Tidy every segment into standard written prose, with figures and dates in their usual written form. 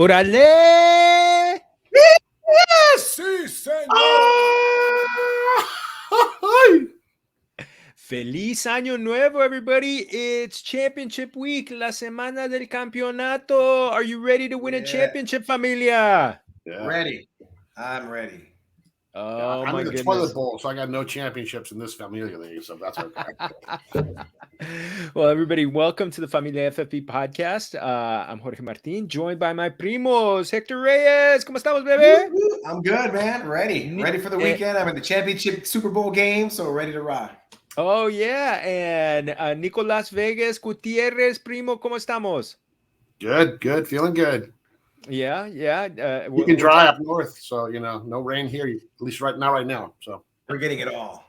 ¡Órale! Yes, sí, señor. Feliz Año Nuevo, everybody. It's championship week, la semana del campeonato. Are you ready to win a championship, familia? Yeah. Ready. I'm ready. Oh, I'm my in the goodness. toilet bowl, so I got no championships in this Familia league, so that's okay. Well, everybody, welcome to the Familia FFP podcast. I'm Jorge Martin, joined by my primos, Hector Reyes. ¿Cómo estamos, bebé? I'm good, man. Ready for the weekend. I'm in the championship Super Bowl game, so ready to rock. Oh, yeah. And Nicolás Vegas Gutiérrez, primo, ¿cómo estamos? Good. Feeling good. Yeah. You can dry up north, so, no rain here, at least right now. So we're getting it all.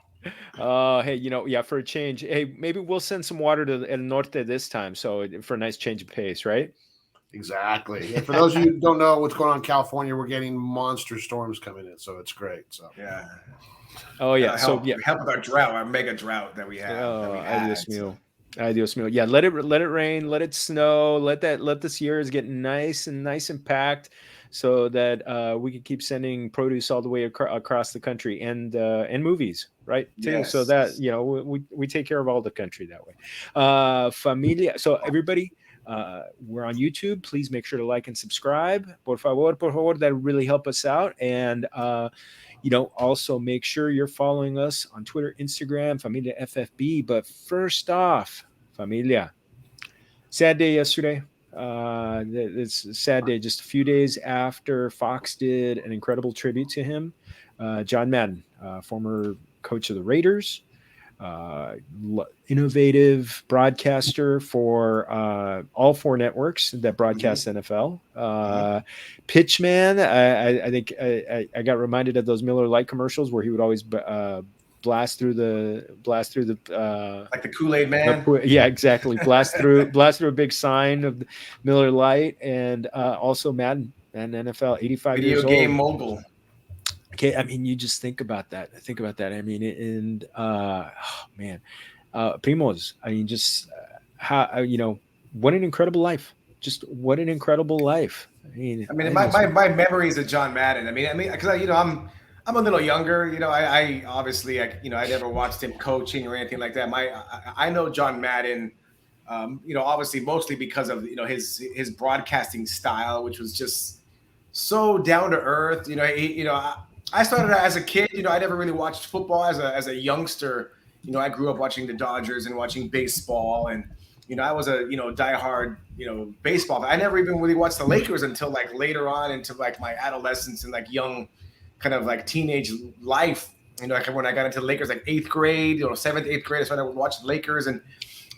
Hey, for a change, hey, maybe we'll send some water to El Norte this time, so for a nice change of pace, right? Exactly. And for those of you who don't know what's going on in California, we're getting monster storms coming in, so it's great. So yeah. Oh yeah. Help with our drought, our mega drought that we have. Adios mío. Yeah, let it rain, let it snow, let this year's get nice and packed, so that we can keep sending produce all the way across the country and movies, right? Too. Yes. So that we take care of all the country that way. Familia. So everybody, we're on YouTube. Please make sure to like and subscribe. Por favor. That really help us out. And also make sure you're following us on Twitter, Instagram, Familia FFB. But first off, Familia, sad day yesterday. It's a sad day, just a few days after Fox did an incredible tribute to him. John Madden, former coach of the Raiders, innovative broadcaster for all four networks that broadcast NFL. Pitchman, I think I got reminded of those Miller Lite commercials where he would always blast through the like the Kool-Aid man. Yeah, exactly. Blast through a big sign of Miller Lite, and also Madden and NFL, 85 video years old. Video game mogul. Okay, I mean, you just think about that. I mean, and primos. I mean, just how what an incredible life. Just what an incredible life. I mean, my memories of John Madden. I mean, because I'm a little younger. I obviously I never watched him coaching or anything like that. I know John Madden. Obviously mostly because of his broadcasting style, which was just so down to earth. I started as a kid. I never really watched football as a youngster. I grew up watching the Dodgers and watching baseball, and I was a diehard baseball. I never even really watched the Lakers until like later on into like my adolescence and like young kind of like teenage life. Like when I got into the Lakers, like 8th grade, 7th, 8th grade, I started watching the Lakers, and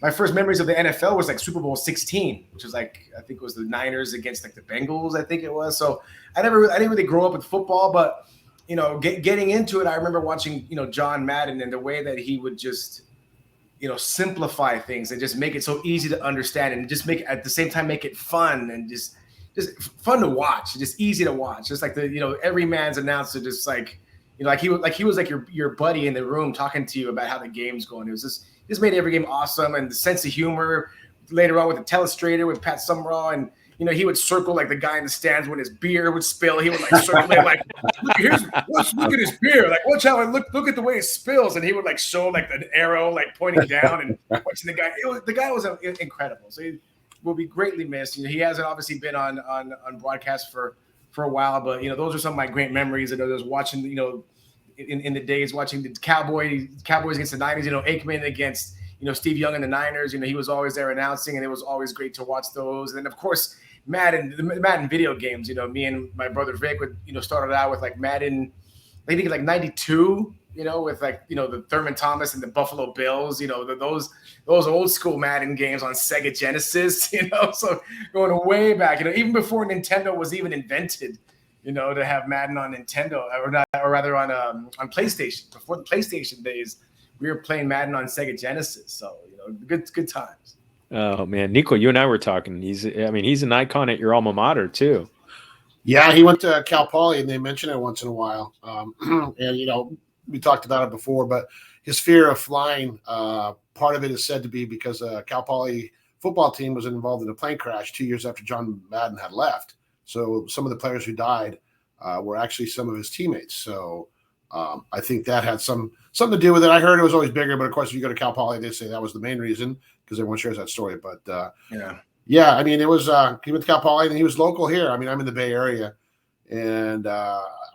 my first memories of the NFL was like Super Bowl 16, which was like, I think it was the Niners against like the Bengals, I think it was. So I didn't really grow up with football, but getting into it, I remember watching, John Madden and the way that he would just, simplify things and just make it so easy to understand and just at the same time, make it fun and just fun to watch, just easy to watch. Just like every man's announcer, just like, he was like your buddy in the room talking to you about how the game's going. It was just made every game awesome, and the sense of humor later on with the telestrator with Pat Summerall, and he would circle like the guy in the stands when his beer would spill. He would like circle it like, look at his beer. Like, watch out, look at the way it spills. And he would like show like an arrow like pointing down and watching the guy. The guy was incredible. So he will be greatly missed. He hasn't obviously been on broadcast for a while, but those are some of my great memories. I was watching, in the days watching the Cowboys against the Niners, Aikman against Steve Young and the Niners. He was always there announcing, and it was always great to watch those. And then of course the Madden video games. Me and my brother Vic would started out with like Madden, I think like 92. With like the Thurman Thomas and the Buffalo Bills. Those old school Madden games on Sega Genesis. So going way back. Even before Nintendo was even invented. To have Madden on Nintendo or rather on PlayStation. Before the PlayStation days, we were playing Madden on Sega Genesis. So good times. Oh man, Nico, you and I were talking. He's an icon at your alma mater too. Yeah, he went to Cal Poly, and they mention it once in a while. And we talked about it before, but his fear of flying, part of it is said to be because Cal Poly football team was involved in a plane crash 2 years after John Madden had left. So some of the players who died were actually some of his teammates. So I think that had something to do with it. I heard it was always bigger, but of course, if you go to Cal Poly, they say that was the main reason because everyone shares that story. But yeah, I mean, it was he went to Cal Poly and he was local here. I mean, I'm in the Bay Area, and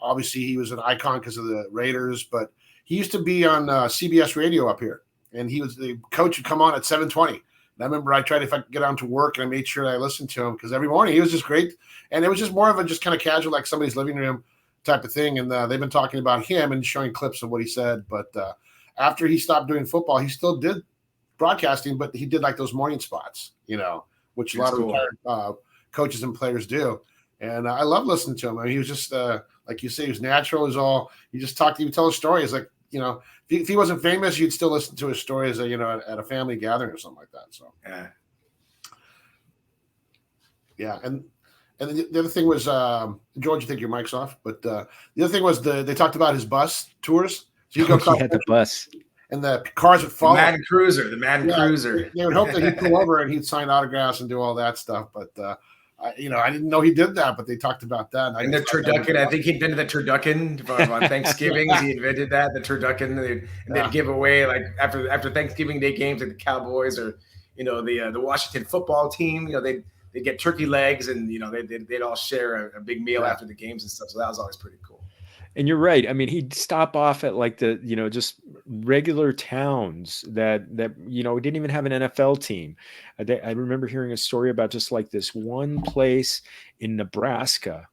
obviously he was an icon because of the Raiders. But he used to be on CBS Radio up here, and he was the coach would come on at 7:20. And I remember I tried if I could get on to work, and I made sure I listened to him because every morning he was just great, and it was just more of a just kind of casual, like somebody's living room type of thing. And they've been talking about him and showing clips of what he said. But after he stopped doing football, he still did broadcasting, but he did like those morning spots, which a lot of retired coaches and players do. And I love listening to him. I mean, he was just, like you say, he was natural. He just talked, he would tell his stories. Like, if he wasn't famous, you'd still listen to his stories, at a family gathering or something like that. So, yeah. And the other thing was, George, you think your mic's off, but the other thing was they talked about his bus tours. So he had the bus. And the cars would follow. The Madden Cruiser. They would hope that he'd pull over and he'd sign autographs and do all that stuff. But, I didn't know he did that, but they talked about that. And the turducken, I think he invented the turducken on Thanksgiving. He invented that, the turducken. They'd give away, like, after Thanksgiving Day games, like the Cowboys or, the Washington football team, they'd get turkey legs and, they'd all share a big meal after the games and stuff. So that was always pretty cool. And you're right. I mean, he'd stop off at like the, just regular towns that didn't even have an NFL team. I remember hearing a story about just like this one place in Nebraska.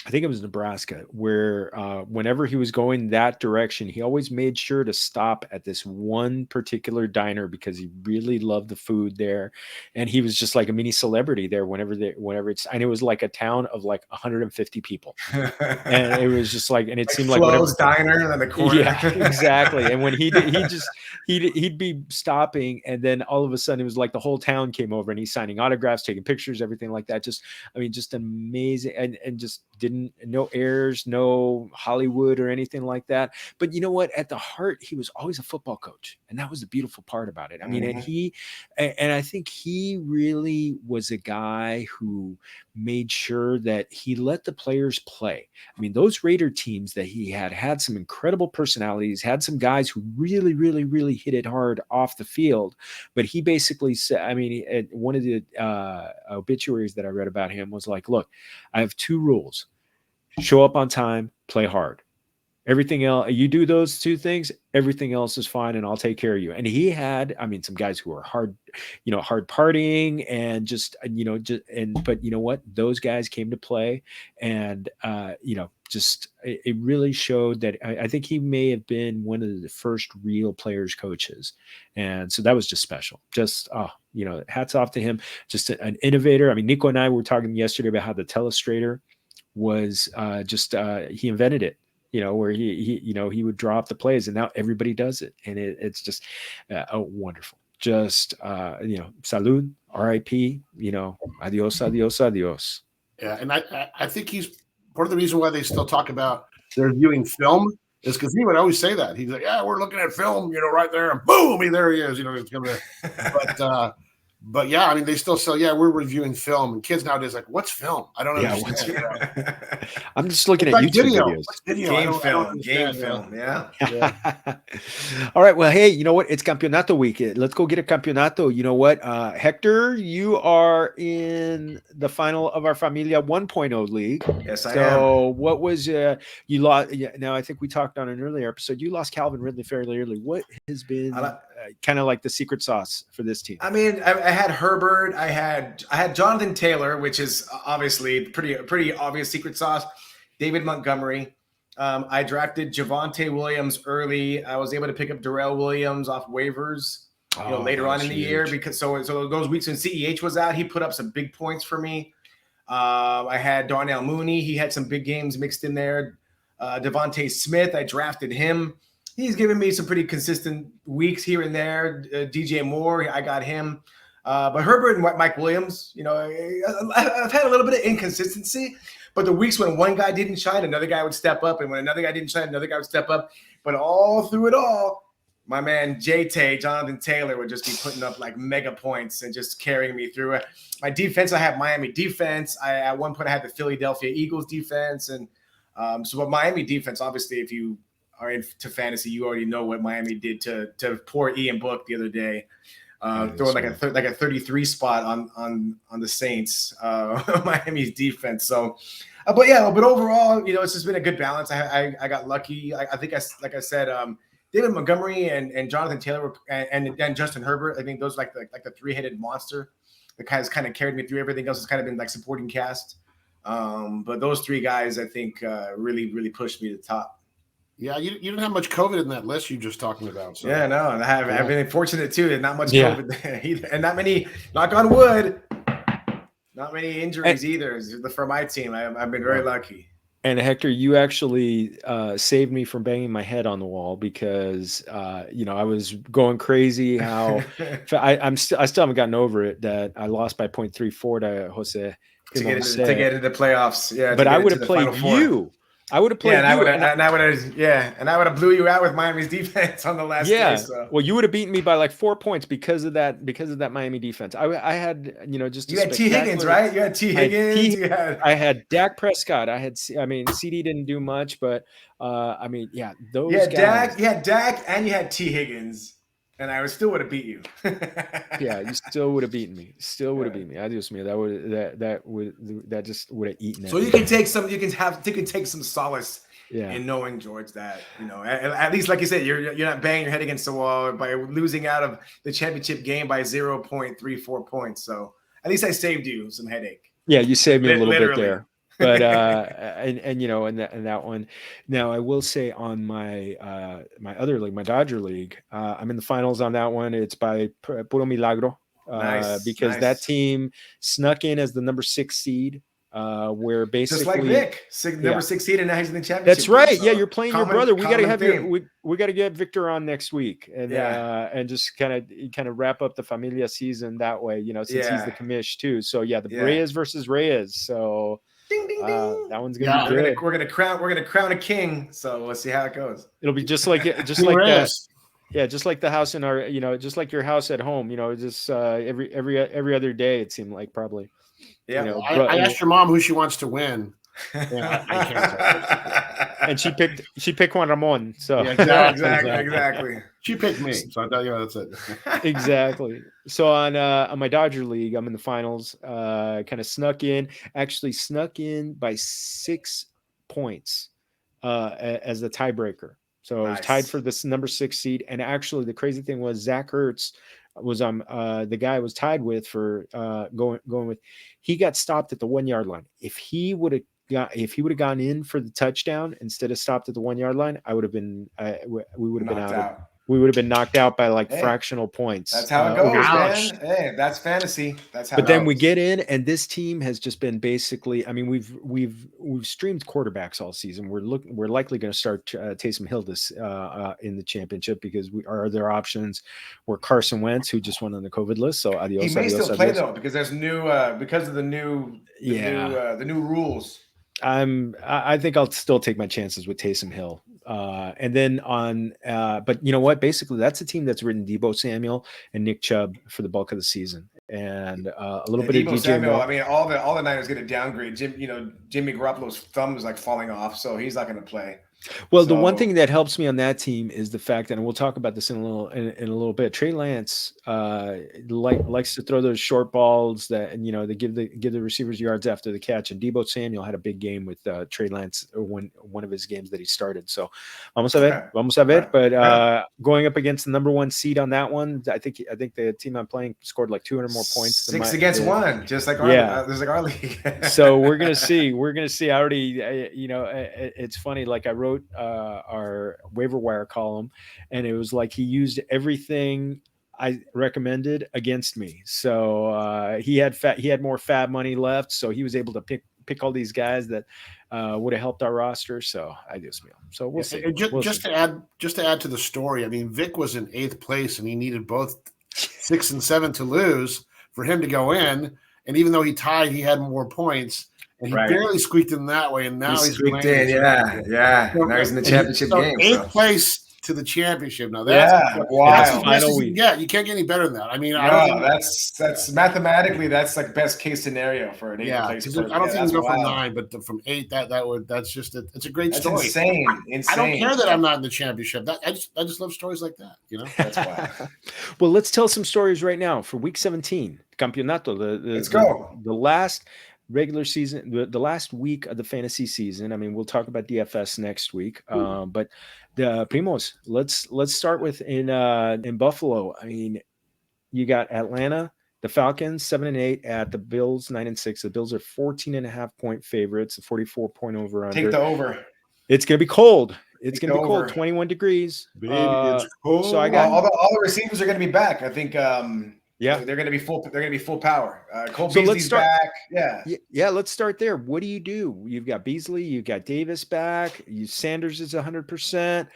I think it was Nebraska, where whenever he was going that direction, he always made sure to stop at this one particular diner because he really loved the food there. And he was just like a mini celebrity there and it was like a town of like 150 people. And it was just like, and it seemed like Flo's diner in the corner. Yeah, exactly. And when he'd be stopping, and then all of a sudden it was like the whole town came over and he's signing autographs, taking pictures, everything like that. Just amazing. And just no airs, no Hollywood or anything like that. But you know what? At the heart, he was always a football coach. And that was the beautiful part about it. I mean, and I think he really was a guy who made sure that he let the players play. I mean, those Raider teams that he had some incredible personalities, had some guys who really, really, really hit it hard off the field. But he basically said, I mean, one of the obituaries that I read about him was like, look, I have two rules. Show up on time, play hard. Everything else, you do those two things, everything else is fine, and I'll take care of you. And he had, I mean, some guys who were hard partying and but you know what? Those guys came to play, and it really showed that I think he may have been one of the first real players coaches, and so that was just special. Just hats off to him. Just an innovator. I mean, Nico and I were talking yesterday about how the telestrator was he invented it, where he would draw up the plays, and now everybody does it. And it's just wonderful. Just, salud, RIP, adios, adios, adios. Yeah. And I think he's part of the reason why they still talk about they're viewing film is because he would always say that. He's like, yeah, we're looking at film, right there, and boom, there he is, it's coming. But yeah, I mean, they still say, yeah, we're reviewing film. And kids nowadays like, what's film? I don't understand. I'm just looking at YouTube videos. Game film. Yeah. All right. Well, hey, you know what? It's Campeonato week. Let's go get a Campeonato. You know what? Hector, you are in the final of our Familia 1.0 league. Yes, I am. So what was you lost? Now, I think we talked on an earlier episode. You lost Calvin Ridley fairly early. What has been kind of like the secret sauce for this team? I mean, I had Herbert. I had Jonathan Taylor, which is obviously pretty obvious secret sauce. David Montgomery. I drafted Javonte Williams early. I was able to pick up Darrell Williams off waivers, later on in the year because so those weeks when CEH was out, he put up some big points for me. I had Darnell Mooney. He had some big games mixed in there. Devontae Smith. I drafted him. He's given me some pretty consistent weeks here and there. DJ Moore, I got him. But Herbert and Mike Williams, I've had a little bit of inconsistency. But the weeks when one guy didn't shine, another guy would step up. And when another guy didn't shine, another guy would step up. But all through it all, my man Jonathan Taylor would just be putting up like mega points and just carrying me through it. My defense, I have Miami defense. At one point I had the Philadelphia Eagles defense. And but Miami defense, obviously, if you are into fantasy, you already know what Miami did to poor Ian Book the other day. Throwing like a 33 spot on the Saints, Miami's defense. So, but overall, it's just been a good balance. I got lucky. I think like I said, David Montgomery and Jonathan Taylor and Justin Herbert. I think those like the three-headed monster that kind of carried me through. Everything else has kind of been like supporting cast. But those three guys, I think, really pushed me to the top. Yeah, you didn't have much COVID in that list you just talking about. So. Yeah, no, and I've been fortunate too, and not much COVID there either, and not many. Knock on wood, not many injuries either for my team. I've been very lucky. And Hector, you actually saved me from banging my head on the wall because I was going crazy. How I still haven't gotten over it that I lost by 0.34 to Jose to get into the playoffs. Yeah, but I would have played you. I would have played and I would have blew you out with Miami's defense on the last day. So. Well, you would have beaten me by like 4 points because of that Miami defense. I had just you had T Higgins, right? You had T Higgins. I had Dak Prescott. CD didn't do much, but those guys. You had Dak and you had T Higgins. And I still would have beat you. Yeah, you still would have beaten me. Adios, me. That just would have eaten. So you can take some. You can take some solace in knowing, George, that at least, like you said, you're not banging your head against the wall by losing out of the championship game by 0.34 points. So at least I saved you some headache. Yeah, you saved me a little bit there. But in that one, now I will say on my my other league, my Dodger league, I'm in the finals on that one. It's by puro milagro, because that team snuck in as the number 6 seed. Where basically just like Vic, number 6 seed, and now he's in the championship. That's right. So yeah, you're playing your brother. We got to have we got to get Victor on next week, and just kind of wrap up the Familia season that way. Since he's the commish too. So the Reyes versus Reyes. So. Ding, ding, ding. That one's gonna be good. We're gonna crown a king. So let's see how it goes. It'll be just like that. Yeah, just like the house in our, just like your house at home. Just every other day. It seemed like probably. Yeah. I asked your mom who she wants to win. Yeah, I can't. And she picked Juan Ramon. So exactly. She picked me. So that's it. Exactly. So on my Dodger league, I'm in the finals. Kind of snuck in by 6 points as the tiebreaker. So I was tied for this number 6 seed. And actually, the crazy thing was Zach Ertz was the guy I was tied with for going with. He got stopped at the 1 yard line. If he would have gone in for the touchdown instead of stopped at the 1 yard line, we would have been out. We would have been knocked out by fractional points. That's how it goes, man. Hey, that's fantasy. That's how. But then we get in, and this team has just been basically. I mean, we've streamed quarterbacks all season. We're likely going to start Taysom Hill this in the championship because our other options were Carson Wentz, who just went on the COVID list. So adios. He may still play though because there's because of the new rules. I think I'll still take my chances with Taysom Hill. And then but you know what? Basically, that's a team that's ridden Deebo Samuel and Nick Chubb for the bulk of the season, and a little bit of DJ Samuel. Moore. I mean, all the Niners get a downgrade. Jimmy Garoppolo's thumb is like falling off, so he's not going to play. Well, the one thing that helps me on that team is the fact that, and we'll talk about this in a little bit. Trey Lance likes to throw those short balls that, and they give the receivers yards after the catch. And Deebo Samuel had a big game with Trey Lance one of his games that he started. So vamos a ver. But going up against the number 1 seed on that one, I think the team I'm playing scored like 200 more points. 6 against 1, just like our league. So we're gonna see. I already, it's funny. Like I wrote our waiver wire column, and it was like he used everything I recommended against me. So he had more fab money left, so he was able to pick all these guys that would have helped our roster. So I just feel. So we'll see. Just to add to the story, I mean, Vic was in 8th place, and he needed both 6 and 7 to lose for him to go in. And even though he tied, he had more points. And he barely squeaked in that way, and now he's squeaked in. Yeah. Now he's in the championship game. 8th place to the championship. Now that's as best final as you week. can get. You can't get any better than that. I mean, I No, don't think that's mathematically that's like best case scenario for an 8th place. I don't think you can go from 9, but from 8, that's just it's a great story. Insane. I don't care that I'm not in the championship. I just love stories like that. You know, that's why. Well, let's tell some stories right now for Week 17, Campeonato. Let's go. The last regular season, the last week of the fantasy season. I mean, we'll talk about DFS next week. But the Primos, let's start with in Buffalo. I mean, you got Atlanta, the Falcons 7-8 at the Bills 9-6. The Bills are 14.5-point favorites, a 44-point over under. Take the over. It's gonna be cold. It's gonna be cold. 21 degrees. Baby, it's cold. So I got all the receivers are gonna be back. I think. Yeah, they're gonna be full. They're gonna be full power. Cole So Beasley's back. Yeah. Let's start there. What do? You've got Beasley. You've got Davis back. Sanders is 100%.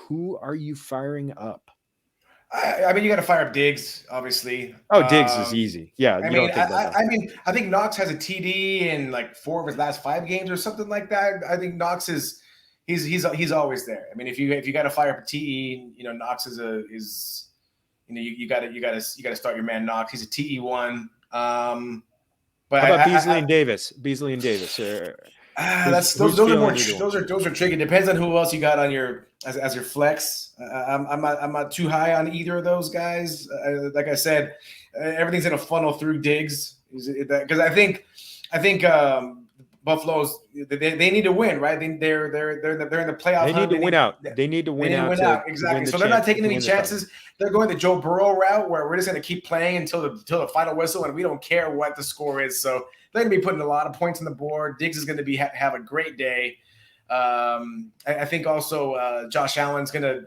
Who are you firing up? I mean, you got to fire up Diggs, obviously. Oh, Diggs is easy. Yeah, I think Knox has a TD in like 4 of his last 5 games or something like that. I think Knox is he's always there. I mean, if you got to fire up a TE, Knox is you got to start your man Knox. He's a TE1. But how about Beasley and Davis? Beasley and Davis. Those are tricky. Depends on who else you got on your as your flex. I'm not too high on either of those guys. Like I said, everything's in a funnel through Diggs because I think Buffalo's they need to win, right? They're in the playoff. They need to win out. They need to win out. Exactly. So they're not taking any chances. They're going the Joe Burrow route where we're just going to keep playing until the final whistle, and we don't care what the score is. So they're going to be putting a lot of points on the board. Diggs is going to have a great day. I think also Josh Allen's going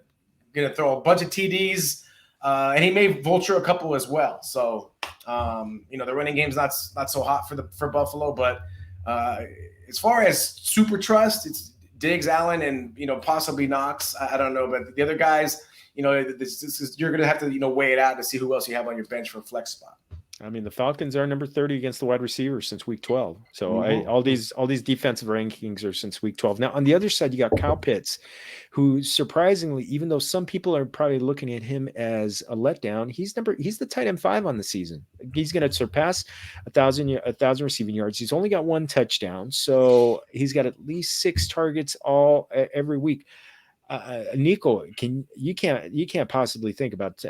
to throw a bunch of TDs, and he may vulture a couple as well. So the running game's not so hot for Buffalo, but as far as super trust, it's Diggs, Allen, and possibly Knox. I don't know, but the other guys, you're going to have to weigh it out to see who else you have on your bench for a flex spot. I mean, the Falcons are number 30 against the wide receivers since week 12. So all these defensive rankings are since week 12. Now, on the other side, you got Kyle Pitts, who surprisingly, even though some people are probably looking at him as a letdown, he's the tight end 5 on the season. He's going to surpass 1,000 receiving yards. He's only got 1 touchdown, so he's got at least 6 targets every week. Nico, you can't possibly think about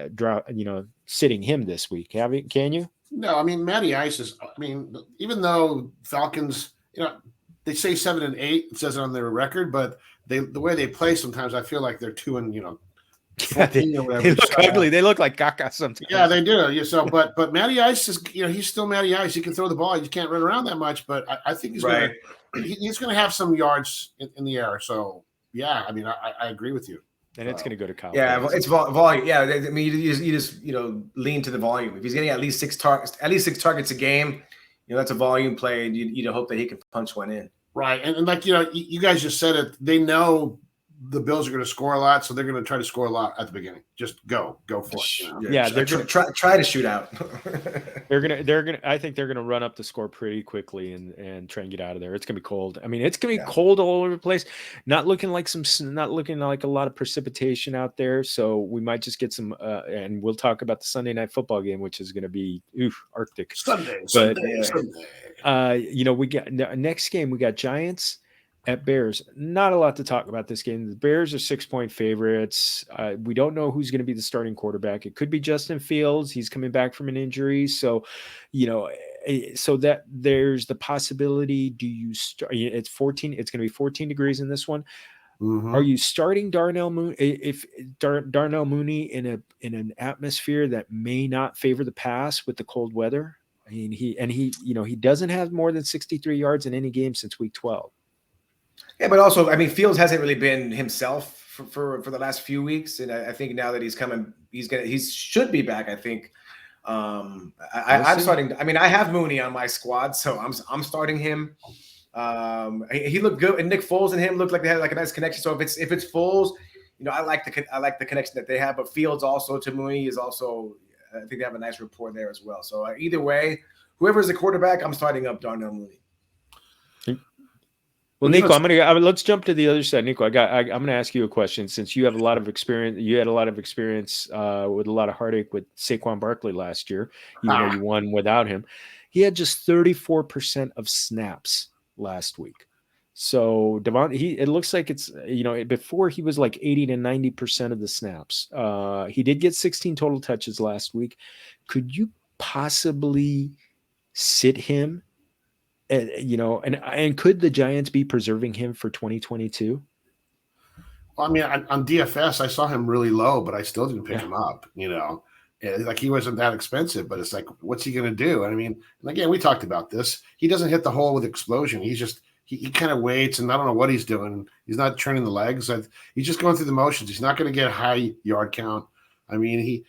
sitting him this week, can you? No, I mean Matty Ice is. I mean, even though Falcons, they say 7-8, it says it on their record, but the way they play sometimes, I feel like they're 2-14 or whatever. They look ugly. They look like caca sometimes. Yeah, they do. Yeah, so but Matty Ice is, he's still Matty Ice. He can throw the ball. He just can't run around that much. But I think he's gonna have some yards in the air. So yeah, I mean, I agree with you. And it's going to go to Kyle. Yeah, it's volume. Yeah, I mean, you just lean to the volume. If he's getting at least 6 targets a game, that's a volume play, and you hope that he can punch one in. Right, and like you guys just said it. They know the Bills are going to score a lot, so they're going to try to score a lot at the beginning. Just go for it. Yeah, they're going to try to shoot out. they're gonna. I think they're gonna run up the score pretty quickly and try and get out of there. It's gonna be cold. I mean, it's gonna be cold all over the place. Not looking like a lot of precipitation out there. So we might just get some. And we'll talk about the Sunday night football game, which is gonna be Arctic. Sunday. We got next game. We got Giants at Bears. Not a lot to talk about this game. The Bears are 6-point favorites. We don't know who's going to be the starting quarterback. It could be Justin Fields. He's coming back from an injury. So, so that there's the possibility. Do you start? It's 14. It's going to be 14 degrees in this one. Mm-hmm. Are you starting Darnell Mooney? If Darnell Mooney in an atmosphere that may not favor the pass with the cold weather? I mean, he doesn't have more than 63 yards in any game since week 12. Yeah, but also, I mean, Fields hasn't really been himself for the last few weeks, and I think now that he's coming, he should be back. I think I'm starting. I mean, I have Mooney on my squad, so I'm starting him. He looked good, and Nick Foles and him looked like they had like a nice connection. So if it's Foles, I like the connection that they have. But Fields also to Mooney is also, I think they have a nice rapport there as well. So either way, whoever is the quarterback, I'm starting up Darnell Mooney. Well, Nico, let's jump to the other side. Nico, I'm gonna ask you a question since you have a lot of experience. You had a lot of experience with a lot of heartache with Saquon Barkley last year, even though you won without him. He had just 34% of snaps last week. So it looks like it's before he was like 80 to 90% of the snaps. He did get 16 total touches last week. Could you possibly sit him? And could the Giants be preserving him for 2022? Well, I mean, on DFS, I saw him really low, but I still didn't pick him up. Like he wasn't that expensive, but it's like, what's he going to do? And I mean, and again, we talked about this. He doesn't hit the hole with explosion. He's just he kind of waits, and I don't know what he's doing. He's not turning the legs. He's just going through the motions. He's not going to get a high yard count. I mean,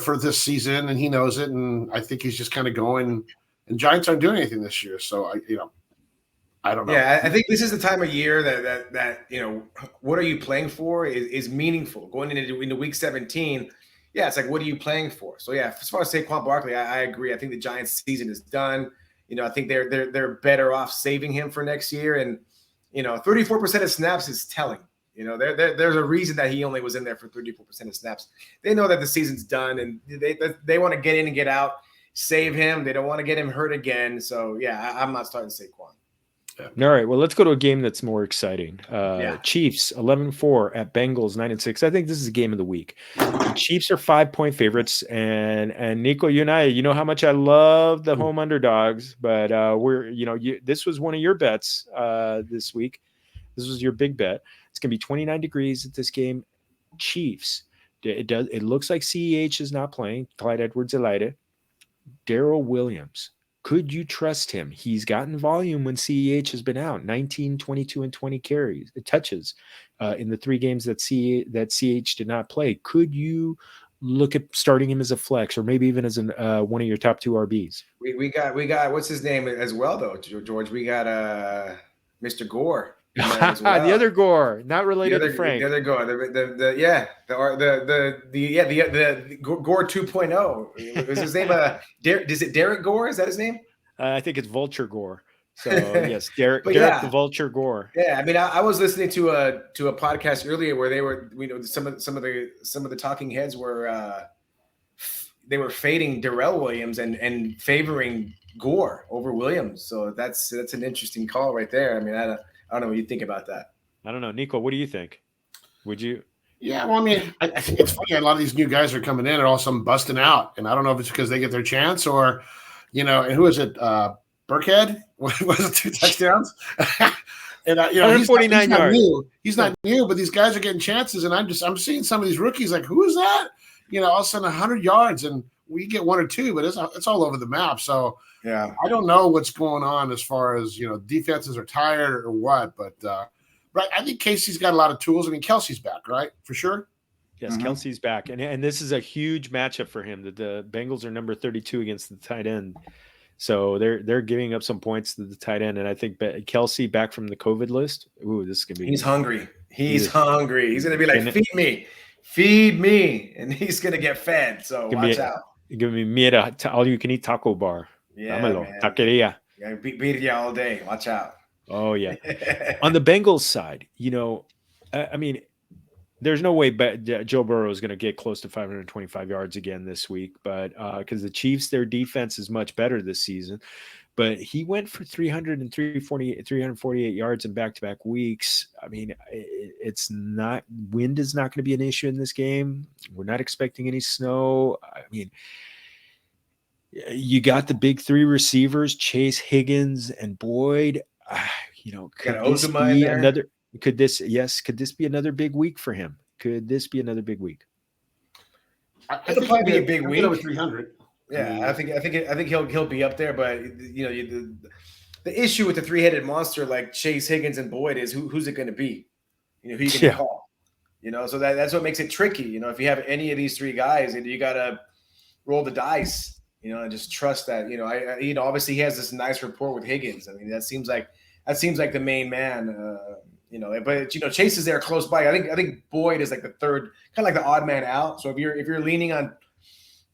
for this season, and he knows it. And I think he's just kind of going. And Giants aren't doing anything this year, so I don't know. Yeah, I think this is the time of year that what are you playing for is meaningful. Going into week 17, yeah, it's like, what are you playing for? So yeah, as far as Saquon Barkley, I agree. I think the Giants' season is done. I think they're better off saving him for next year. And 34% of snaps is telling. There's a reason that he only was in there for 34% of snaps. They know that the season's done, and they want to get in and get out. Save him. They don't want to get him hurt again. So, yeah, I'm not starting Saquon. Yeah. All right. Well, let's go to a game that's more exciting. Chiefs 11-4 at Bengals 9-6. I think this is a game of the week. The Chiefs are 5-point favorites. And Nico, you and I, you know how much I love the home underdogs. But this was one of your bets this week. This was your big bet. It's going to be 29 degrees at this game. Chiefs. It looks like CEH is not playing. Clyde Edwards-Helaire. Darrell Williams, could you trust him? He's gotten volume when CEH has been out, 19, 22, and 20 touches in the 3 games that CEH did not play. Could you look at starting him as a flex or maybe even as one of your top 2 RBs? We got what's his name as well though, George? We got Mr. Gore. Well. The other Gore, not related to Frank. The other Gore, the Gore 2.0. Was his name? Is it Derek Gore? Is that his name? I think it's Vulture Gore. So yes, Derek the Vulture Gore. Yeah, I mean, I was listening to a podcast earlier where they were, some of the talking heads were they were fading Darrell Williams and favoring Gore over Williams. So that's an interesting call right there. I mean, I don't know what you think about that. I don't know. Nico, what do you think? Would you? Yeah, well, I mean, I think it's funny. A lot of these new guys are coming in and all of a sudden busting out. And I don't know if it's because they get their chance or, and who is it? Burkhead? Was it 2 touchdowns? And, 149 yards. He's not new, but these guys are getting chances. And I'm seeing some of these rookies like, who is that? All of a sudden 100 yards and we get 1 or 2, but it's all over the map. So, yeah, I don't know what's going on as far as, defenses are tired or what, but right. I think Casey's got a lot of tools. I mean, Kelsey's back, right? For sure. Yes, Kelsey's back. And this is a huge matchup for him. The Bengals are number 32 against the tight end. So they're giving up some points to the tight end. And I think Kelsey back from the COVID list. Ooh, this is going to be. He's hungry. He's hungry. He's going to be like, feed me. And he's going to get fed. So watch out. Give me all you can eat taco bar. Yeah, taqueria. Yeah, beat you all day. Watch out. Oh yeah. On the Bengals side, I mean, there's no way Joe Burrow is going to get close to 525 yards again this week, but because the Chiefs, their defense is much better this season. But he went for 348 yards in back-to-back weeks. I mean, wind is not going to be an issue in this game. We're not expecting any snow. I mean, you got the big 3 receivers, Chase, Higgins, and Boyd. Could this be another big week for him? Could this be another big week? It'll probably be a big week. Over 300. Yeah, I think he'll be up there, but the issue with the 3-headed monster like Chase, Higgins, and Boyd is who's it going to be? Who you can call? So that's what makes it tricky. If you have any of these 3 guys, you got to roll the dice. And just trust that. Obviously he has this nice rapport with Higgins. I mean, that seems like the main man. But Chase is there close by. I think Boyd is like the third, kind of like the odd man out. So if you're leaning on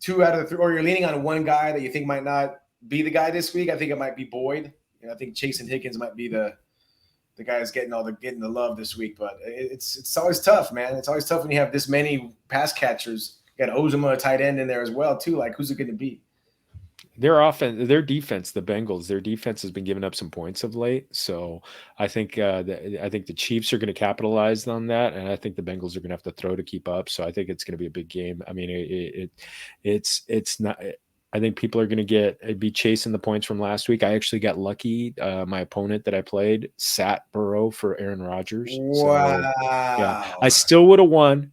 2 out of the 3, or you're leaning on one guy that you think might not be the guy this week, I think it might be Boyd. I think Chase and Higgins might be the the guy's getting the love this week. But it's always tough, man. It's always tough when you have this many pass catchers. You got Ozuma, a tight end in there as well too. Like, who's it going to be? Their defense, the Bengals, their defense has been giving up some points of late. So I think the Chiefs are going to capitalize on that, and I think the Bengals are going to have to throw to keep up. So I think it's going to be a big game. I mean, it's not. I think people are going to be chasing the points from last week. I actually got lucky. My opponent that I played sat Burrow for Aaron Rodgers. Wow. So, yeah, I still would have won.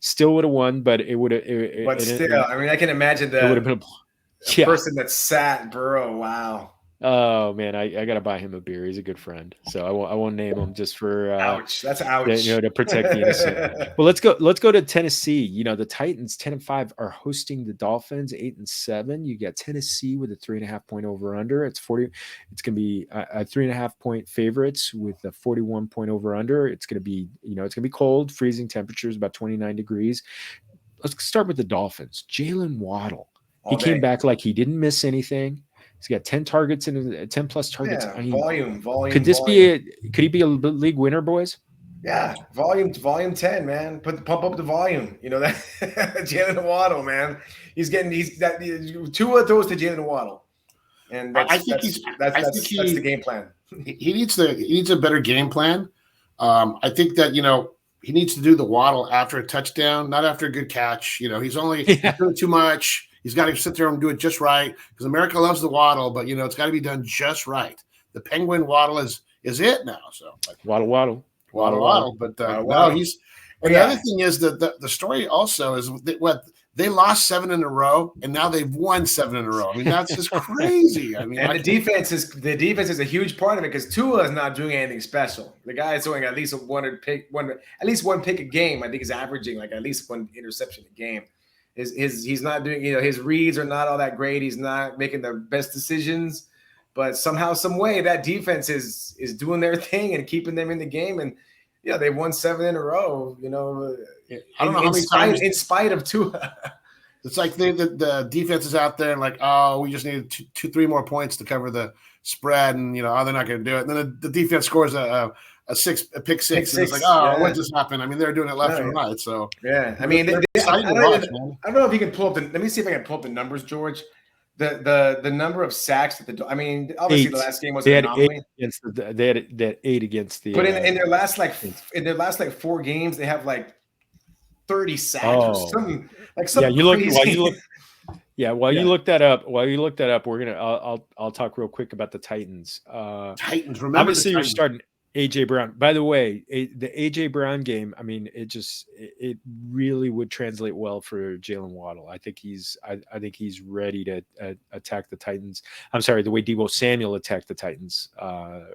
But it would have. But still, I mean, I can imagine that. It would have been a person that sat Burrow. Wow. Oh man, I gotta buy him a beer. He's a good friend, so I won't name him just for ouch. That's ouch. To protect the innocent. Well, let's go to Tennessee. The Titans 10-5 are hosting the Dolphins 8-7. You got Tennessee with a 3.5 point over under. It's gonna be a 3.5 point favorites with a 41 point over under. It's gonna be it's gonna be cold, freezing temperatures, about 29 degrees. Let's start with the Dolphins. Jalen Waddle. He came back like he didn't miss anything. He's got 10 targets and 10 plus targets. Yeah, volume. Could he be a league winner, boys? Yeah, volume 10, man. Pump up the volume. That Jalen Waddle, man. Tua throws to Jalen Waddle, and that's the game plan. He needs a better game plan. I think that he needs to do the Waddle after a touchdown, not after a good catch. He's only doing too much. He's got to sit there and do it just right because America loves the Waddle, but it's got to be done just right. The Penguin Waddle is it now. So Waddle. But no, he's. And the other thing is that the story also is what they lost 7 in a row, and now they've won 7 in a row. I mean, that's just crazy. I mean, and the defense is a huge part of it because Tua is not doing anything special. The guy is doing at least one pick a game. I think he's averaging like at least one interception a game. He's not doing, his reads are not all that great. He's not making the best decisions, but somehow, some way, that defense is doing their thing and keeping them in the game. And they've won 7 in a row. I don't know how many times in spite of Tua. It's like the defense is out there and like, oh, we just need 2-3 more points to cover the spread, and they're not going to do it. And then the defense scores a pick six. And it's like, what just happened? I mean, they're doing it left and right. So I mean, I don't know if you can pull up let me see if I can pull up the numbers, George. The number of sacks that obviously 8. The last game was an anomaly. They had 8 against the. But in their last 4 games, they have like 30 sacks or something like something. Yeah, you look that up, we're gonna. I'll talk real quick about the Titans. Titans, remember? Obviously, you're starting AJ Brown. By the way, the AJ Brown game. I mean, it really would translate well for Jalen Waddle. I think he's ready to attack the Titans. I'm sorry, the way Deebo Samuel attacked the Titans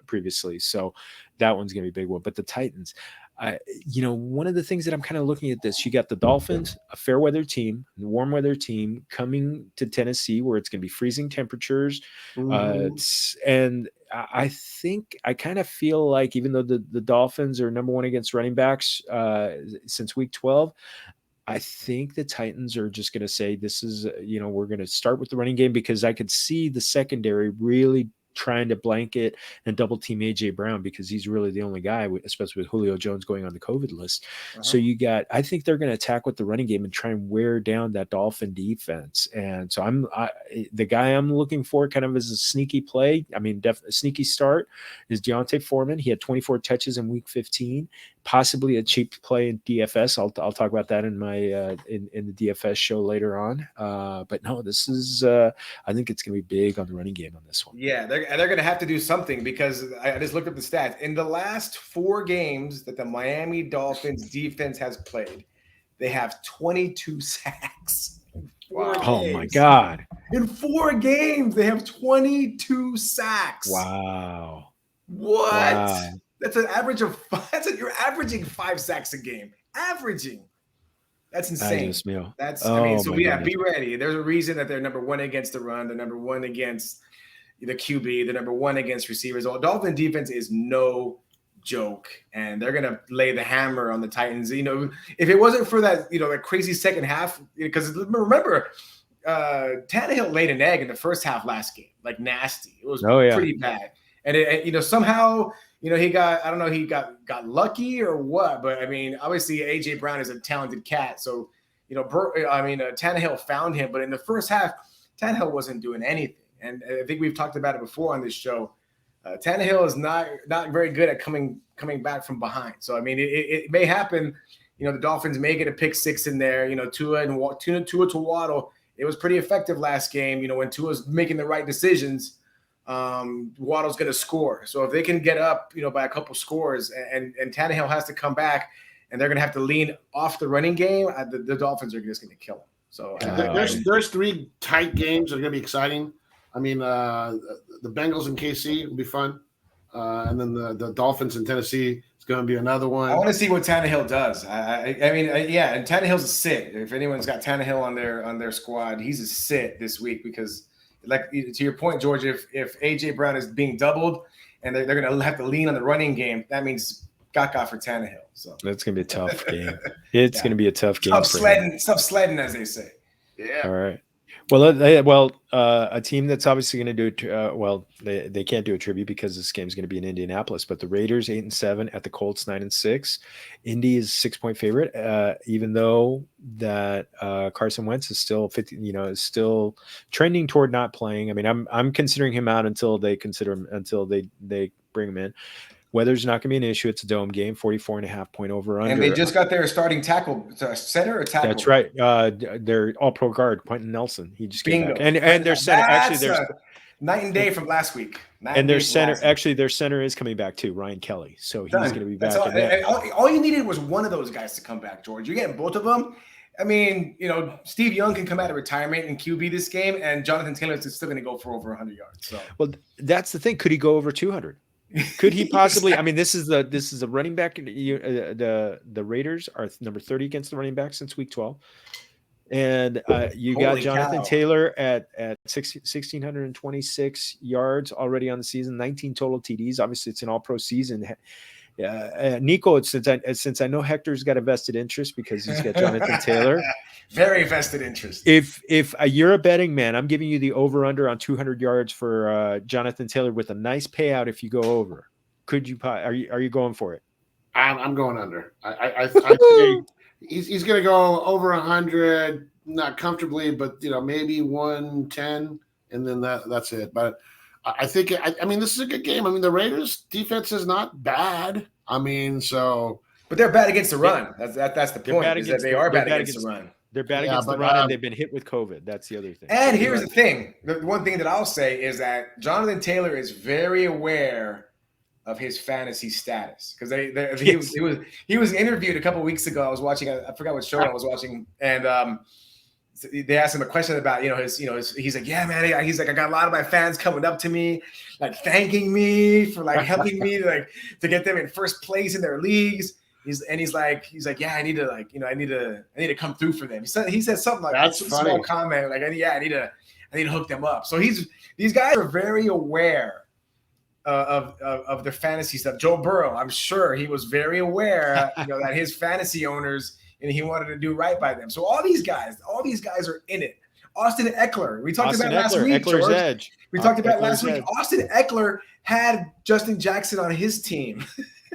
previously. So that one's gonna be a big one. But the Titans. One of the things that I'm kind of looking at this, you got the Dolphins, a fair weather team, a warm weather team coming to Tennessee where it's going to be freezing temperatures. And I think I kind of feel like even though the Dolphins are number 1 against running backs since week 12, I think the Titans are just going to say this is, we're going to start with the running game because I could see the secondary really trying to blanket and double team AJ Brown because he's really the only guy, especially with Julio Jones going on the COVID list. So I think they're going to attack with the running game and try and wear down that Dolphin defense. And so the guy I'm looking for kind of as a sneaky play. I mean, a sneaky start is Deontay Foreman. He had 24 touches in week 15, possibly a cheap play in DFS. I'll talk about that in my in the DFS show later on. But no, this is I think it's going to be big on the running game on this one. Yeah, they're going to have to do something because I just looked up the stats. In the last 4 games that the Miami Dolphins defense has played, they have 22 sacks. Wow. Oh my God. In 4 games, they have 22 sacks. Wow. What? Wow. That's an average of 5. You're averaging 5 sacks a game. Averaging. That's insane. Be ready. There's a reason that they're number 1 against the run. They're number 1 against the QB. They're number 1 against receivers. The Dolphin defense is no joke, and they're going to lay the hammer on the Titans. If it wasn't for that, that crazy second half, because remember, Tannehill laid an egg in the first half last game, like nasty. It was pretty bad. And somehow, he got, I don't know, he got lucky or what, but I mean, obviously AJ Brown is a talented cat. So, Tannehill found him, but in the first half, Tannehill wasn't doing anything. And I think we've talked about it before on this show. Tannehill is not very good at coming back from behind. So, I mean, it may happen. The Dolphins may get a pick six in there. Tua to Waddle. It was pretty effective last game. When Tua's making the right decisions, Waddle's going to score. So if they can get up, by a couple scores, and Tannehill has to come back, and they're going to have to lean off the running game, the Dolphins are just going to kill him. So there's three tight games that are going to be exciting. I mean, the Bengals and KC will be fun, and then the Dolphins and Tennessee is going to be another one. I want to see what Tannehill does. And Tannehill's a sit. If anyone's got Tannehill on their squad, he's a sit this week because, like to your point, George, if AJ Brown is being doubled and they're going to have to lean on the running game, that means gaga for Tannehill. So that's going to be a tough game. It's going to be a tough game. Tough sledding, as they say. Yeah. All right. Well, a team that's obviously going to do they can't do a tribute because this game is going to be in Indianapolis. But the Raiders 8-7 at the Colts 9-6. Indy is 6-point favorite, even though that Carson Wentz is still 50. Is still trending toward not playing. I mean, I'm considering him out until they bring him in. Weather's not going to be an issue. It's a dome game, 44.5 point over under. And they just got their starting tackle, center or tackle. That's right. They're all-pro guard, Quentin Nelson. He just came back. And their center, there's night and day from last week. Their center is coming back too, Ryan Kelly. So he's going to be back. All you needed was one of those guys to come back, George. You're getting both of them. I mean, Steve Young can come out of retirement and QB this game, and Jonathan Taylor is still going to go for over 100 yards. So, well, that's the thing. Could he go over 200? Could he possibly? I mean, this is a running back. The Raiders are number 30 against the running back since week 12, and you got Jonathan Taylor at 1,626 yards already on the season, 19 total TDs. Obviously, it's an all-pro season. Nico, since I know Hector's got a vested interest because he's got Jonathan Taylor. Very vested interest. If you're a betting man, I'm giving you the over/under on 200 yards for Jonathan Taylor with a nice payout if you go over. Could you? Are you going for it? I'm going under. I think he's going to go over 100, not comfortably, but maybe 110, and then that's it. But I think this is a good game. I mean, the Raiders defense is not bad. I mean, but they're bad against the run. That's the point. Is that they are bad against the run. They're bad against the run, and they've been hit with COVID. That's the other thing. And here's the thing. The one thing that I'll say is that Jonathan Taylor is very aware of his fantasy status because he was interviewed a couple of weeks ago. I was watching. I forgot what show I was watching, and they asked him a question about his he's like, yeah, man. He's like, I got a lot of my fans coming up to me, like thanking me for like helping me to get them in first place in their leagues. He's like, yeah, I need to come through for them. He said something like that's a funny. Small comment like, yeah, I need to hook them up. So these guys are very aware of their fantasy stuff. Joe Burrow, I'm sure he was very aware, that his fantasy owners and he wanted to do right by them. So all these guys are in it. Austin Eckler, we talked about last week. Eckler's edge. We talked about last week. Austin Eckler had Justin Jackson on his team.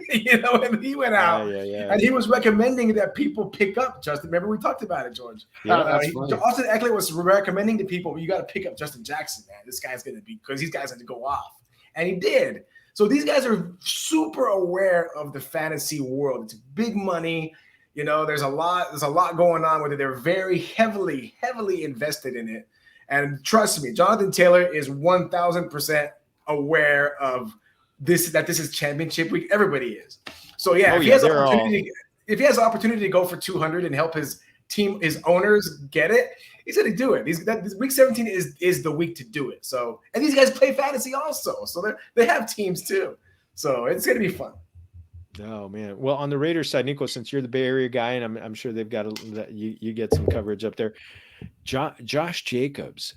And he went out and he was recommending that people pick up Justin. Remember, we talked about it, George. Austin Eckler was recommending to people, you got to pick up Justin Jackson, man. This guy's going to be, because these guys have to go off. And he did. So these guys are super aware of the fantasy world. It's big money. There's a lot going on with it. They're very heavily invested in it. And trust me, Jonathan Taylor is 1,000% aware of this is championship week. Everybody is. So if he has the opportunity to go for 200 and help his team, his owners get it, he's going to do it. This week 17 is the week to do it. So, and these guys play fantasy also, so they have teams too. So it's going to be fun. Oh man. Well, on the Raiders side, Nico, since you're the Bay Area guy, and I'm sure they've got you get some coverage up there. Josh Jacobs,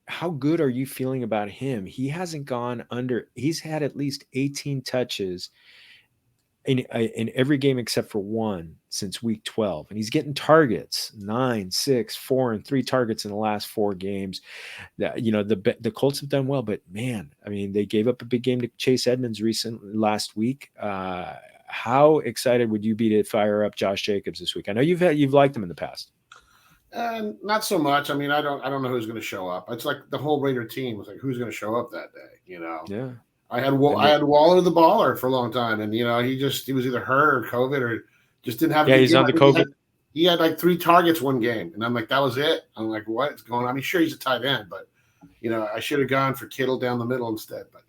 how good are you feeling about him? He hasn't gone under. He's had at least 18 touches in every game except for one since week 12, and he's getting targets 9, 6, 4, and 3 targets in the last 4 games. The Colts have done well, but man, I mean, they gave up a big game to Chase Edmonds last week. How excited would you be to fire up Josh Jacobs this week? I know you've liked him in the past. Not so much. I mean, I don't know who's going to show up. It's like the whole Raider team was like, who's going to show up that day? Yeah. I had Waller the baller for a long time, and he was either hurt or COVID or just didn't have. Yeah, he's on the COVID. He had like 3 targets one game, and I'm like, that was it. I'm like, what's going on? I mean, sure, he's a tight end, but I should have gone for Kittle down the middle instead. But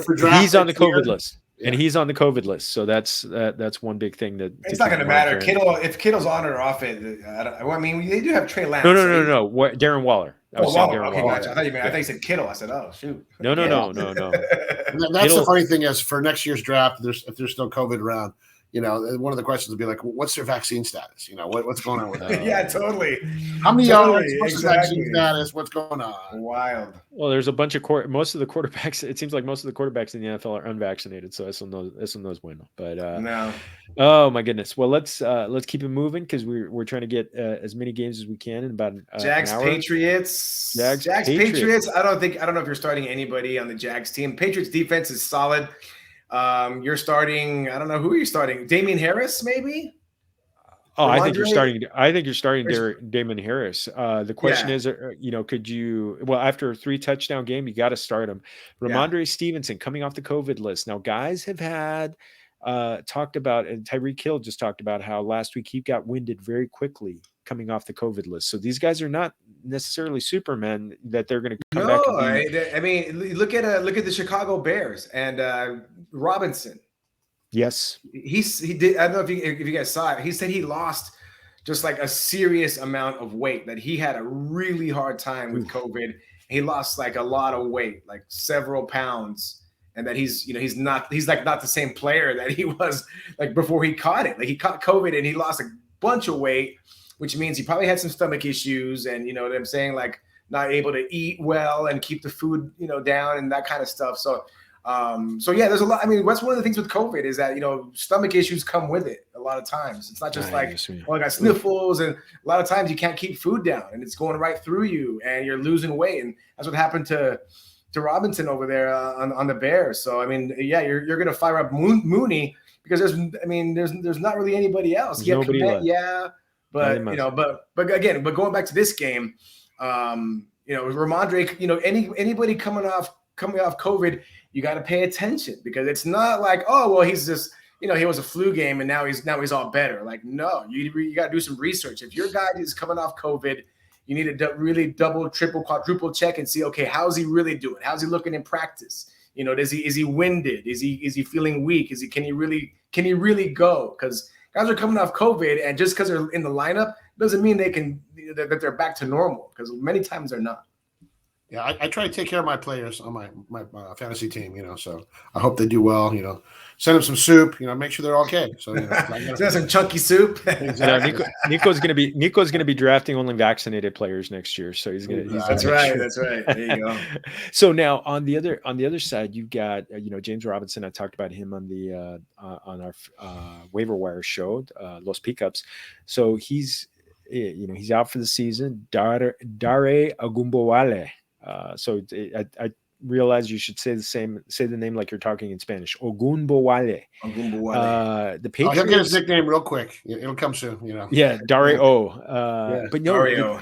for draft, he's on the COVID list. Yeah. And he's on the COVID list, so that's one big thing that it's not going to matter. If Kittle's on it or off it, I mean, they do have Trey Lance. No. Darren Waller. Waller. Okay, gotcha. I thought you said Kittle. I said, oh shoot. No. That's the funny thing is for next year's draft, if there's still COVID around, one of the questions would be like, what's their vaccine status? What's going on with that? Yeah, totally. How many yards? What's the vaccine status? What's going on? Wild. Well, there's a bunch of most of the quarterbacks. It seems like most of the quarterbacks in the NFL are unvaccinated. So eso no es bueno. But no. Oh my goodness. Well, let's keep it moving because we're trying to get as many games as we can in about Jags an hour. Patriots. Jags Patriots. I don't know if you're starting anybody on the Jags team. Patriots defense is solid. You're starting. I don't know who are you starting. Damian Harris, maybe. Oh, I think you're starting Damon Harris. The question is, could you? Well, after a 3 touchdown game, you got to start him. Ramondre Stevenson coming off the COVID list. Now, guys have had talked about, and Tyreek Hill just talked about how last week he got winded very quickly coming off the COVID list. So these guys are not necessarily Supermen that they're going to come back. I mean, look at the Chicago Bears and Robinson. Yes, he did. I don't know if you guys saw it. He said he lost just like a serious amount of weight. That he had a really hard time with COVID. He lost like a lot of weight, like several pounds, and that he's not the same player that he was like before he caught it. Like he caught COVID and he lost a bunch of weight, which means he probably had some stomach issues and what I'm saying, like not able to eat well and keep the food down and that kind of stuff. So there's a lot. I mean, what's one of the things with COVID is that stomach issues come with it a lot of times. It's not just I got sniffles, and a lot of times you can't keep food down and it's going right through you and you're losing weight, and that's what happened to Robinson over there on the Bears. So I mean, you're gonna fire up Mooney because there's not really anybody else. But going back to this game, Ramondre, anybody coming off COVID, you got to pay attention because it's not like, oh, well, he's just, he was a flu game and now he's all better. Like, no, you got to do some research. If your guy is coming off COVID, you need to really double, triple, quadruple check and see, okay, how's he really doing? How's he looking in practice? Is he winded? Is he feeling weak? Can he really go? Because guys are coming off COVID, and just because they're in the lineup doesn't mean that they're back to normal, because many times they're not. Yeah, I try to take care of my players on my fantasy team, so I hope they do well, send them some soup, make sure they're okay. So, some chunky soup. Exactly. Nico's gonna be drafting only vaccinated players next year. So he's gonna. That's right. There you go. So now on the other side, you've got James Robinson. I talked about him on the on our waiver wire show, Los Pickups. So he's out for the season. Dare Agumbowale. So I realize you should say the name like you're talking in Spanish. Ogunbowale. The Patriots. He'll get his nickname real quick. It'll come soon. Yeah, Dario. But no, Dario.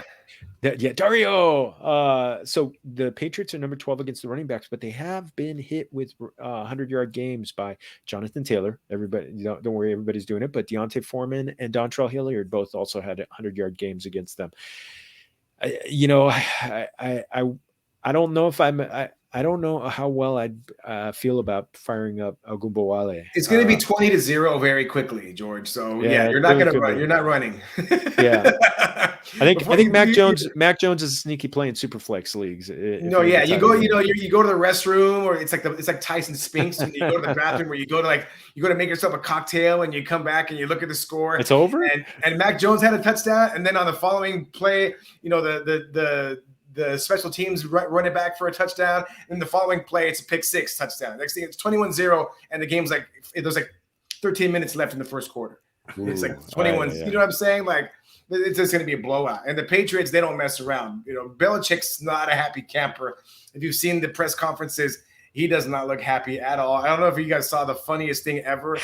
Dario. So the Patriots are number 12 against the running backs, but they have been hit with 100-yard games by Jonathan Taylor. Everybody, don't worry, everybody's doing it. But Deontay Foreman and Dontrell Hilliard both also had 100-yard games against them. I don't know if I don't know how well I'd feel about firing up Agumbowale. It's going to be 20-0 very quickly, George. So you're not going to run. You're not running. Yeah, I think Mac Jones is sneaky playing super flex leagues. You go to the restroom, or it's like Tyson Spinks, and you go to the bathroom, where you go to make yourself a cocktail, and you come back and you look at the score. It's over. And Mac Jones had a touchdown, and then on the following play, the the special teams run it back for a touchdown. And the following play, it's a pick six touchdown. Next thing, it's 21-0, and the game's like there's like 13 minutes left in the first quarter. It's like 21. You know what I'm saying? Like it's just going to be a blowout. And the Patriots, they don't mess around. You know, Belichick's not a happy camper. If you've seen the press conferences, he does not look happy at all. I don't know if you guys saw the funniest thing ever,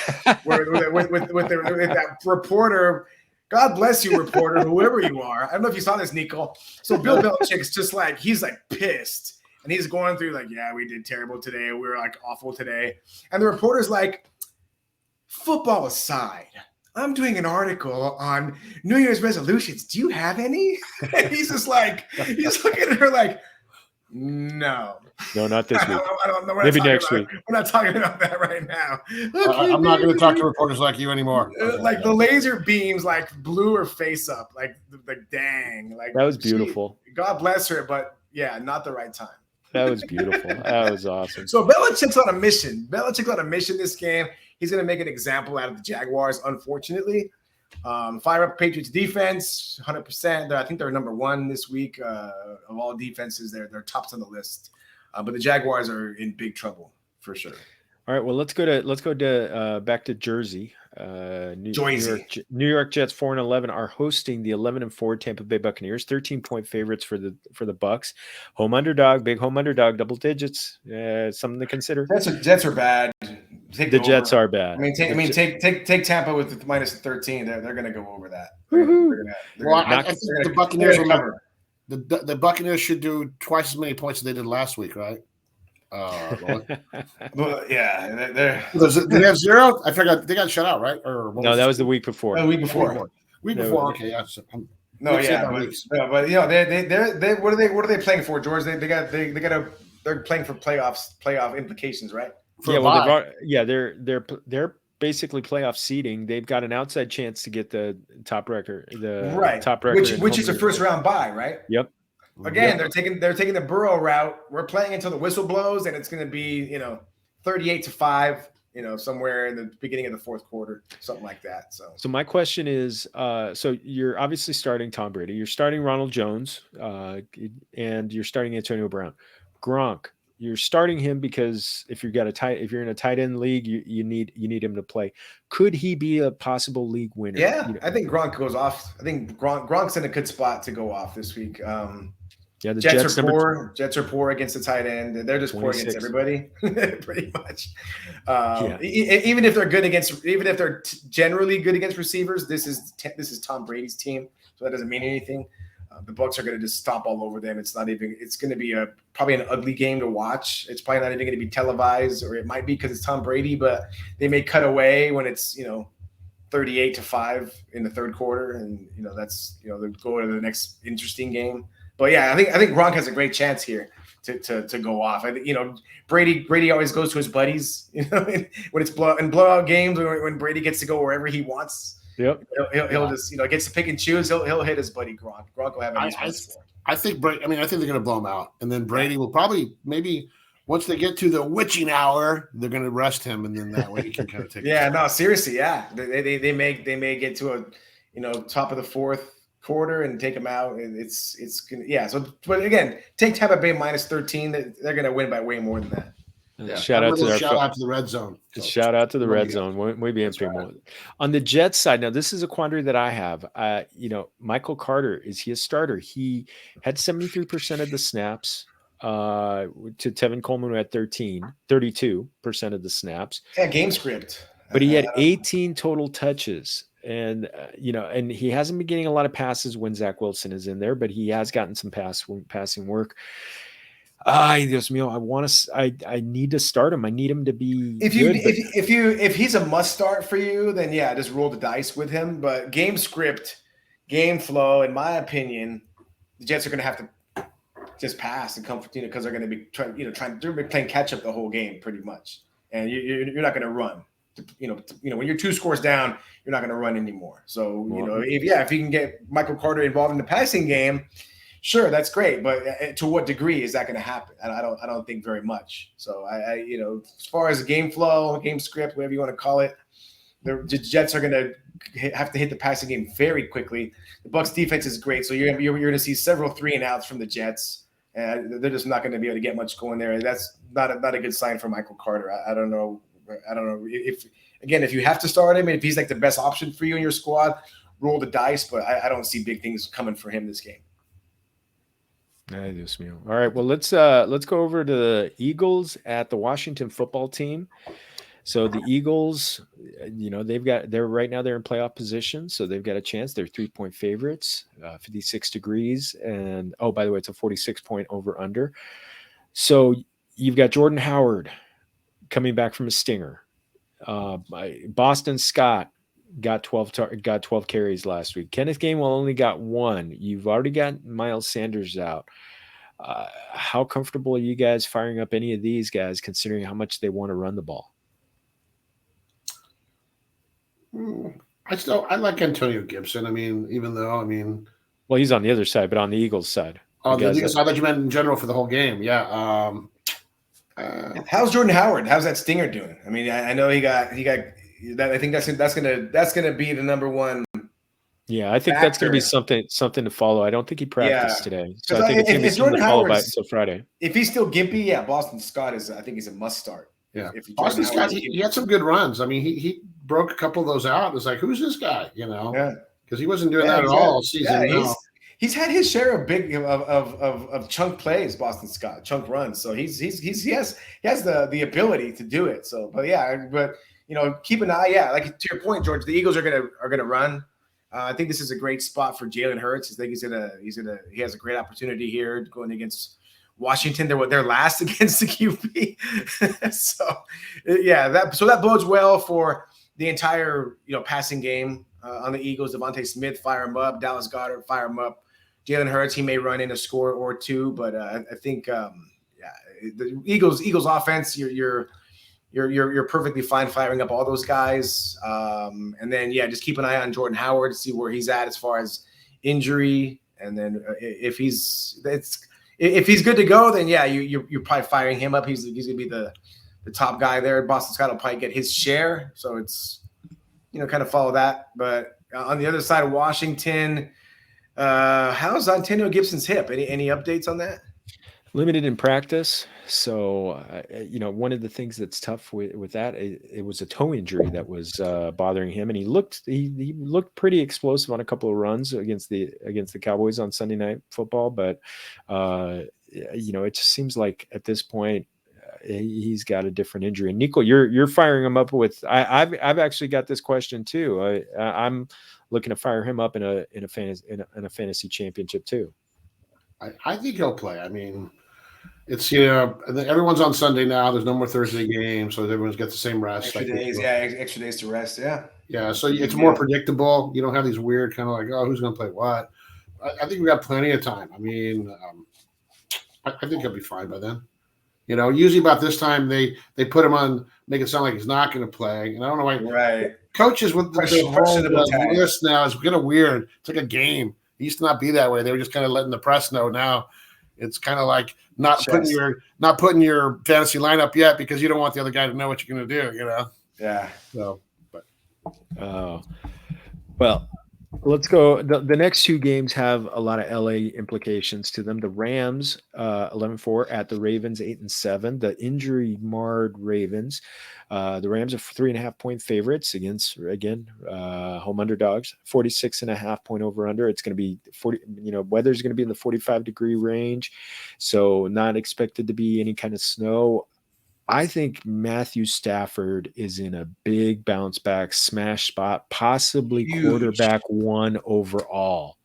where with that reporter. God bless you, reporter, whoever you are. I don't know if you saw this, Nico. So Bill Belichick's just like, he's like pissed. And he's going through like, yeah, we did terrible today. We were like awful today. And the reporter's like, football aside, I'm doing an article on New Year's resolutions. Do you have any? And he's just like, he's looking at her like, no, not this week. I don't know. Maybe next week. We're not talking about that right now. I'm not going to talk to reporters like you anymore. Like the laser beams, like blew her face up. Like dang, like that was beautiful. God bless her, but yeah, not the right time. That was beautiful. That was awesome. So Belichick's on a mission. This game. He's going to make an example out of the Jaguars, unfortunately. Fire up Patriots defense, 100%. I think they're number one this week of all defenses. They're tops on the list. But the Jaguars are in big trouble for sure. All right, well, let's go to back to Jersey. New York Jets 4-11 are hosting the 11-4 Tampa Bay Buccaneers. 13-point favorites for the Bucs. Big home underdog, double digits. Something to consider. Jets are bad. The Jets are bad. Take Tampa with minus 13. They're going to go over that. I think the Buccaneers remember. The Buccaneers should do twice as many points as they did last week, right? Well, yeah. Did they have 0? I forgot. They got shut out, right? No, that was the week before. Week before. Okay, yeah. But you know, they what are they playing for, George? They're playing for playoff implications, right? They're basically playoff seeding. They've got an outside chance to get the top record, which is a first round bye, right? Yep. Again, they're taking the Burrow route. We're playing until the whistle blows, and it's going to be 38-5. Somewhere in the beginning of the fourth quarter, something like that. So my question is, so you're obviously starting Tom Brady, you're starting Ronald Jones, and you're starting Antonio Brown. Gronk, you're starting him because if you're in a tight end league, you need him to play. Could he be a possible league winner? Yeah, I think Gronk goes off. I think Gronk's in a good spot to go off this week. The Jets are poor. Jets are poor against the tight end. They're just 26. Poor against everybody, pretty much. Even if they're generally good against receivers, this is Tom Brady's team, so that doesn't mean anything. The Bucs are going to just stomp all over them. It's going to be probably an ugly game to watch. It's probably not even going to be televised, or it might be because it's Tom Brady, but they may cut away when it's 38-5 in the third quarter, and that's they'll go to the next interesting game. But yeah, I think Gronk has a great chance here to go off. I think Brady always goes to his buddies. When it's blowout games, when Brady gets to go wherever he wants. Yep. He'll just gets to pick and choose. He'll hit his buddy Gronk. Gronk will have a nice I think Brady. I think they're going to blow him out, and then Brady will probably maybe once they get to the witching hour, they're going to rest him, and then that way he can kind of take. No, seriously, yeah. They may get to a top of the fourth quarter and take them out, and it's gonna So, but again, take Tampa Bay minus 13. They're gonna win by way more than that. Yeah. Shout out to the red zone. Shout out to the red zone. Muy bien, primo. On the Jets side, now this is a quandary that I have. Michael Carter, is he a starter? He had 73% of the snaps to Tevin Coleman, who had 32% of the snaps. Yeah, game script. But he had 18 total touches. And, and he hasn't been getting a lot of passes when Zach Wilson is in there, but he has gotten some passing work. Dios mío, I need to start him. I need him to be if he's a must start for you, then yeah, just roll the dice with him. But game script, game flow, in my opinion, the Jets are going to have to just pass and come, because they're going to be they're playing catch up the whole game pretty much. And you're not going to run. When you're 2 scores down, you're not going to run anymore. So, if you can get Michael Carter involved in the passing game, sure, that's great. But to what degree is that going to happen? I don't think very much. So as far as game flow, game script, whatever you want to call it, the Jets are going to have to hit the passing game very quickly. The Bucs defense is great. So you're going to see several 3-and-outs from the Jets. and they're just not going to be able to get much going there. That's not a good sign for Michael Carter. I don't know if you have to start him, and if he's like the best option for you in your squad, roll the dice. But I don't see big things coming for him this game. All right, well let's go over to the Eagles at the Washington football team. So the Eagles, they're right now they're in playoff position, so they've got a chance. They're 3-point favorites, 56 degrees, and oh, by the way, it's a 46-point over under. So you've got Jordan Howard coming back from a stinger. Boston Scott got 12 carries last week. Kenneth Gainwell only got 1. You've already got Miles Sanders out. How comfortable are you guys firing up any of these guys, considering how much they want to run the ball? I like Antonio Gibson. Well, he's on the other side, but on the Eagles side. Oh, the Eagles. I thought you meant in general for the whole game. Yeah. How's Jordan Howard? How's that stinger doing? I mean, I know he got that. I think that's gonna be the number one. Yeah, I think that's gonna be something to follow. I don't think he practiced today, so I think it's gonna be something to follow until Friday. If he's still gimpy, Boston Scott I think he's a must start. Yeah, Boston Scott, he had some good runs. I mean, he broke a couple of those out. It was like, who's this guy? Because he wasn't doing that at all season. Yeah, he's had his share of big of chunk plays, Boston Scott, chunk runs. So he has the ability to do it. So, but keep an eye. Yeah, like to your point, George, the Eagles are gonna run. I think this is a great spot for Jalen Hurts. I think he has a great opportunity here going against Washington. They're last against the QB. So that bodes well for the entire passing game on the Eagles. Devontae Smith, fire him up. Dallas Goedert, fire him up. Jalen Hurts, he may run in a score or two, but I think the Eagles offense, you're perfectly fine firing up all those guys. And then just keep an eye on Jordan Howard to see where he's at as far as injury. And then if he's good to go, then you're probably firing him up. He's gonna be the top guy there. Boston Scott will probably get his share. So it's kind of follow that. But on the other side of Washington, how's Antonio Gibson's hip? Any updates on that? Limited in practice. So, one of the things that's tough with that, it was a toe injury that was bothering him, and he looked pretty explosive on a couple of runs against the Cowboys on Sunday Night Football. But it just seems like at this point he's got a different injury. And Nico, you're firing him up with. I've actually got this question too. I'm looking to fire him up in a fantasy championship too. I think he'll play. I mean, it's everyone's on Sunday now. There's no more Thursday games, so everyone's got the same rest. Extra days to rest. Yeah. So it's more predictable. You don't have these weird kind of like, oh, who's going to play what? I think we got plenty of time. I mean, I think he'll be fine by then. Usually about this time they put him on, make it sound like he's not going to play. And I don't know why. Right. Coaches with the list now is kind of weird. It's like a game. It used to not be that way. They were just kind of letting the press know. Now it's kind of like not putting your fantasy lineup yet because you don't want the other guy to know what you're going to do. Yeah. So, but. Well, let's go. The next two games have a lot of LA implications to them. The Rams, 11-4 at the Ravens, 8-7. The injury-marred Ravens. The Rams are 3.5-point favorites against, again, home underdogs. 46.5-point over/under. It's going to be 40. Weather's going to be in the 45-degree range, so not expected to be any kind of snow. I think Matthew Stafford is in a big bounce back smash spot, possibly huge. Quarterback 1 overall.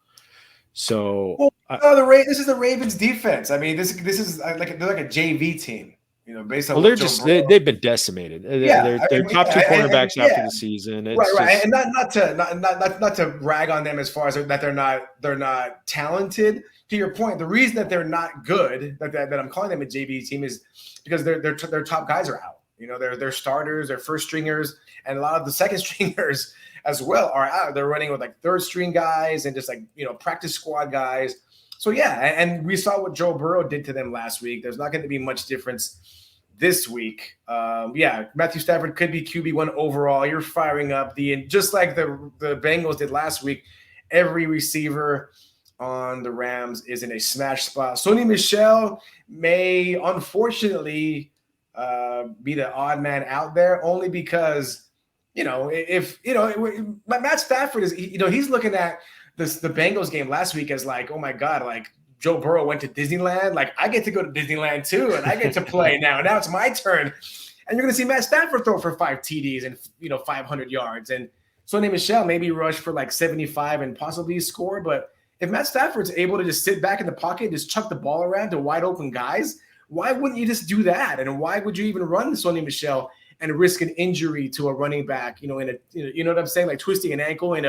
So this is the Ravens defense. I mean, this is they're like a JV team, based on they've been decimated. They're top 2 cornerbacks after the season. It's right. And not to rag on them as far as that they're not talented. To your point, the reason that they're not good, that I'm calling them a JV team, is because their top guys are out. Their starters, their first stringers, and a lot of the second stringers as well are out. They're running with like third string guys and just practice squad guys. So and we saw what Joe Burrow did to them last week. There's not going to be much difference this week. Matthew Stafford could be QB1 overall. You're firing up just like the Bengals did last week. Every receiver on the Rams is in a smash spot. Sony Michel may unfortunately be the odd man out there, only because, Matt Stafford is, he's looking at the Bengals game last week as like, oh my God, like Joe Burrow went to Disneyland. Like, I get to go to Disneyland too, and I get to play now. Now it's my turn. And you're going to see Matt Stafford throw for 5 TDs and 500 yards. And Sony Michel maybe rush for like 75 and possibly score. But if Matt Stafford's able to just sit back in the pocket and just chuck the ball around to wide open guys, why wouldn't you just do that? And why would you even run Sony Michel and risk an injury to a running back? You know what I'm saying? Like twisting an ankle in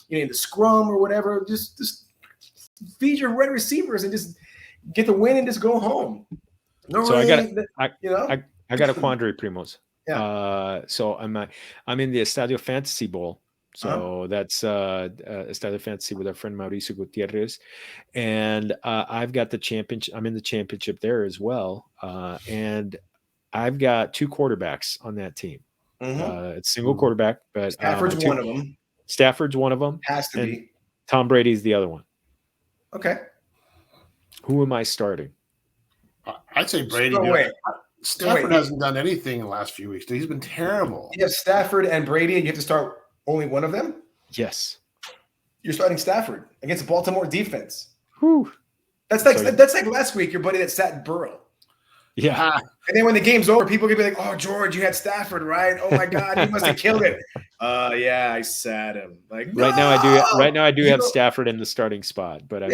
in the scrum or whatever. Just feed your wide receivers and just get the win and just go home. I got a quandary, Primos. Yeah. So I'm in the Estadio Fantasy Bowl. So that's Estadio Fantasy with our friend Mauricio Gutierrez, and I've got the championship. I'm in the championship there as well, and I've got 2 quarterbacks on that team. It's single quarterback, but Stafford's one of them. Stafford's one of them. Has to be. Tom Brady's the other one. Okay. Who am I starting? I'd say Brady. Stafford hasn't done anything in the last few weeks. He's been terrible. You have Stafford and Brady, and you have to start only one of them? Yes. You're starting Stafford against the Baltimore defense. Whew. That's like last week, your buddy that sat Burrow. Yeah. And then when the game's over, people can be like, oh, George, you had Stafford, right? Oh my God, he must have killed it. Yeah, I sat him. Like right now I do have Stafford in the starting spot, but I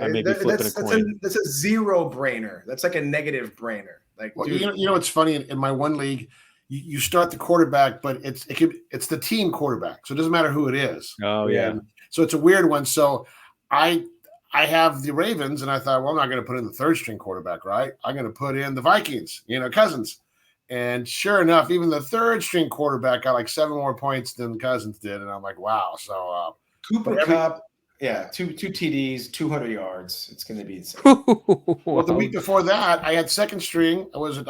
may be flipping a coin. That's a zero brainer. That's like a negative brainer. Like, well, it's funny in my one league, you start the quarterback, but it's the team quarterback, so it doesn't matter who it is. Oh yeah. And so it's a weird one. So I have the Ravens, and I thought, well, I'm not going to put in the 3rd string quarterback, right? I'm going to put in the Vikings, Cousins. And sure enough, even the 3rd string quarterback got like 7 more points than Cousins did, and I'm like, wow. So Cooper Kupp, two TDs, 200 yards. It's going to be insane. Well, the week before that, I had 2nd string. Was it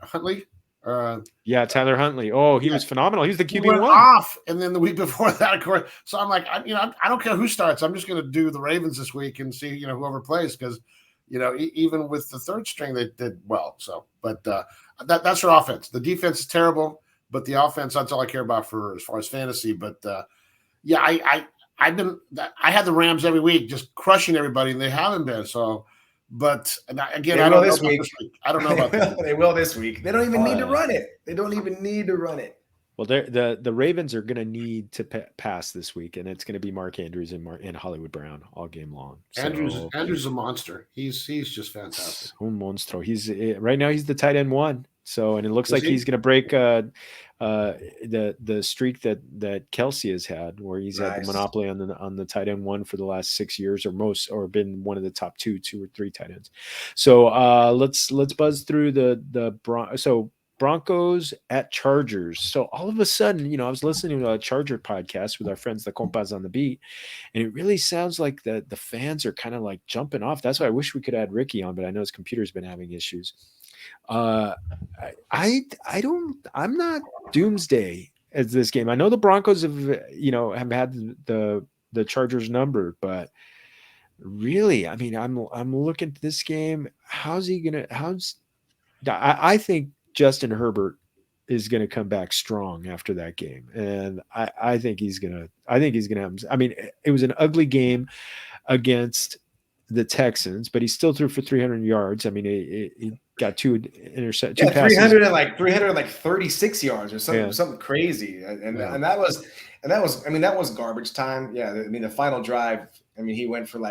Huntley? Tyler Huntley. Oh, he was phenomenal. He was the QB1 off, and then the week before that, of course. So I'm like, I don't care who starts. I'm just going to do the Ravens this week and see, whoever plays, because, even with the 3rd string, they did well. So, but that's their offense. The defense is terrible, but the offense, that's all I care about for as far as fantasy. But I had the Rams every week, just crushing everybody, and they haven't been. So. But again, I don't know this week. I don't know about this. They will this week. They don't even need to run it. They don't even need to run it. Well, the Ravens are going to need to pass this week, and it's going to be Mark Andrews and Hollywood Brown all game long. So, Andrews is a monster. He's just fantastic. Un monstro. He's right now. He's the tight end 1. So, and it looks like he's going to break the streak that Kelsey has had, where he's had the monopoly on the tight end 1 for the last 6 years or been one of the top 2 or 3 tight ends. So let's buzz through the Broncos at Chargers. So all of a sudden, I was listening to a Charger podcast with our friends, the Compas on the Beat, and it really sounds like the fans are kind of like jumping off. That's why I wish we could add Ricky on, but I know his computer's been having issues. I'm not doomsday as this game. I know the Broncos have had the Chargers number, but really, I mean, I'm looking at this game. I think Justin Herbert is going to come back strong after that game, and I think he's going to have. I mean, it was an ugly game against the Texans, but he still threw for 300 yards. I mean, he got 2 interceptions. Yeah, 336 yards or something crazy, and that was garbage time. Yeah, I mean, the final drive. I mean, he went for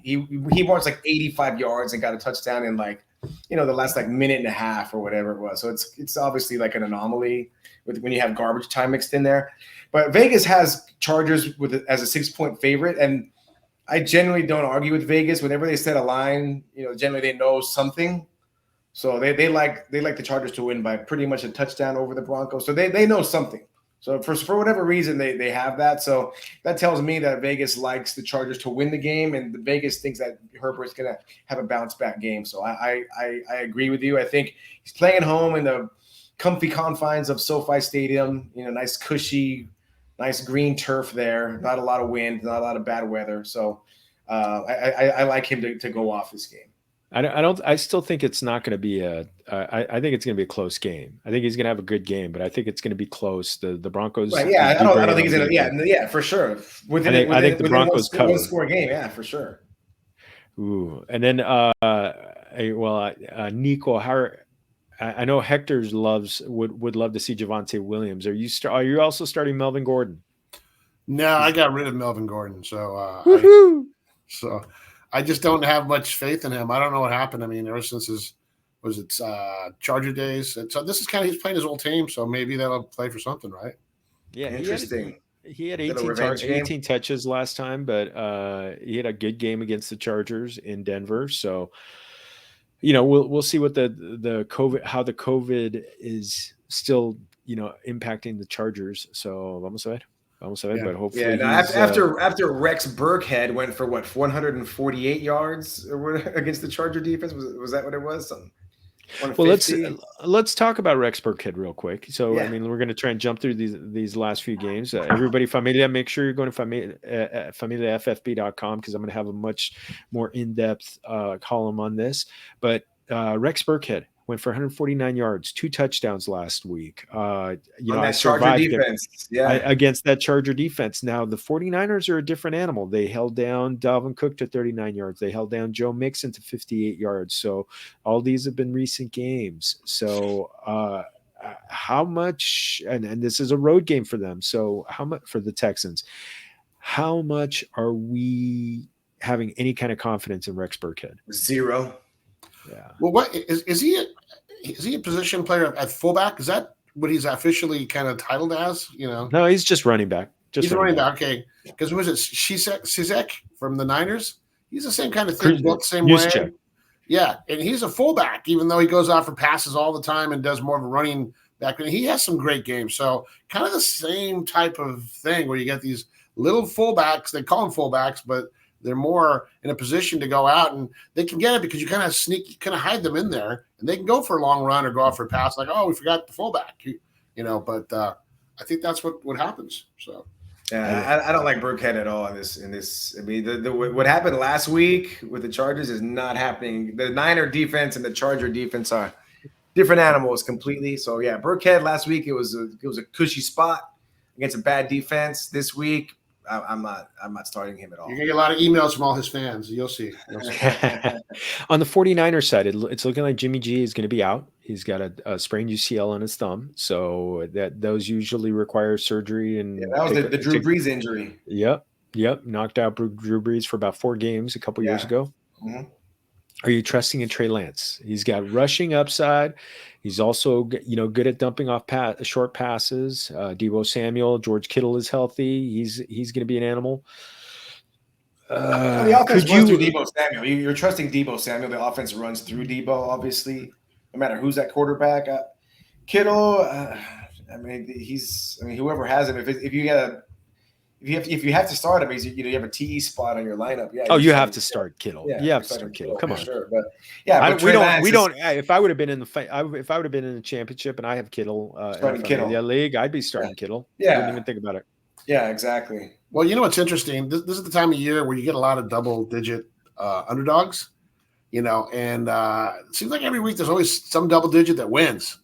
he marched like 85 yards and got a touchdown in the last minute and a half or whatever it was. So it's obviously like an anomaly when you have garbage time mixed in there. But Vegas has Chargers as a 6-point favorite, and I generally don't argue with Vegas. Whenever they set a line, generally they know something. So they like the Chargers to win by pretty much a touchdown over the Broncos. So they know something. So for whatever reason, they have that. So that tells me that Vegas likes the Chargers to win the game, and the Vegas thinks that Herbert's going to have a bounce-back game. So I agree with you. I think he's playing at home in the comfy confines of SoFi Stadium, nice cushy Nice green turf there. Not a lot of wind, not a lot of bad weather. So I like him to go off this game. I still think it's not going to be I think it's going to be a close game. I think he's going to have a good game, but I think it's going to be close. The Broncos. Right, yeah, I don't think he's going to. Yeah, for sure. I think the Broncos cover. One score game, yeah, for sure. Ooh, and then Nico, I know Hector would love to see Javonte Williams. Are you also starting Melvin Gordon? No, I got rid of Melvin Gordon, so I just don't have much faith in him. I don't know what happened. I mean, ever since his Charger days, and so this is kind of he's playing his old team, so maybe that'll play for something, right? Yeah, interesting. He had 18 touches last time, but he had a good game against the Chargers in Denver. So, we'll see what the COVID is still, impacting the Chargers. So vamos a ver. But hopefully, after Rex Burkhead went for 148 yards against the Charger defense. Was that what it was? Well, let's talk about Rex Burkhead real quick. So, I mean, we're going to try and jump through these last few games. Everybody, Familia, make sure you're going to familiaffb.com because I'm going to have a much more in-depth column on this. But Rex Burkhead went for 149 yards, 2 touchdowns last week. I survived against that Charger defense. Now, the 49ers are a different animal. They held down Dalvin Cook to 39 yards. They held down Joe Mixon to 58 yards. So all these have been recent games. So how much, and this is a road game for them. So how much for the Texans, how much are we having any kind of confidence in Rex Burkhead? 0. Yeah. Well, what is he? Is he a position player at fullback? Is that what he's officially kind of titled as? No, he's just running back. He's running back. Okay, because was it Cizek from the Niners? He's the same kind of thing, built the same way. Yeah, and he's a fullback, even though he goes out for passes all the time and does more of a running back. And he has some great games. So kind of the same type of thing where you get these little fullbacks. They call them fullbacks, but they're more in a position to go out and they can get it because you kind of hide them in there and they can go for a long run or go out for a pass like, oh, we forgot the fullback, but I think that's what happens. So, yeah, I don't like Burkhead at all in this. I mean, what happened last week with the Chargers is not happening. The Niner defense and the Charger defense are different animals completely. So yeah, Burkhead last week, it was a cushy spot against a bad defense. This week, I'm not starting him at all. You're going to get a lot of emails from all his fans. You'll see. On the 49ers side, it's looking like Jimmy G is going to be out. He's got a sprained UCL on his thumb. So those usually require surgery. And that was the Drew Brees injury. Yep. Knocked out Drew Brees for about 4 games a couple years ago. Mm-hmm. Are you trusting in Trey Lance? He's got rushing upside. He's also, good at dumping off short passes. Deebo Samuel, George Kittle is healthy. He's going to be an animal. The offense runs through Deebo Samuel. You're trusting Deebo Samuel. The offense runs through Deebo, obviously, no matter who's at quarterback. Kittle, whoever has him. If you have to start him, you have a TE spot on your lineup. Yeah. Oh, you have to start Kittle. Yeah, you have to start Kittle. Come on. Sure. But yeah, we don't. If I would have been in the championship and I have Kittle starting Kittle league, I'd be starting Kittle. Yeah. I wouldn't even think about it. Yeah, exactly. Well, what's interesting? This is the time of year where you get a lot of double-digit underdogs. And it seems like every week there's always some double-digit that wins.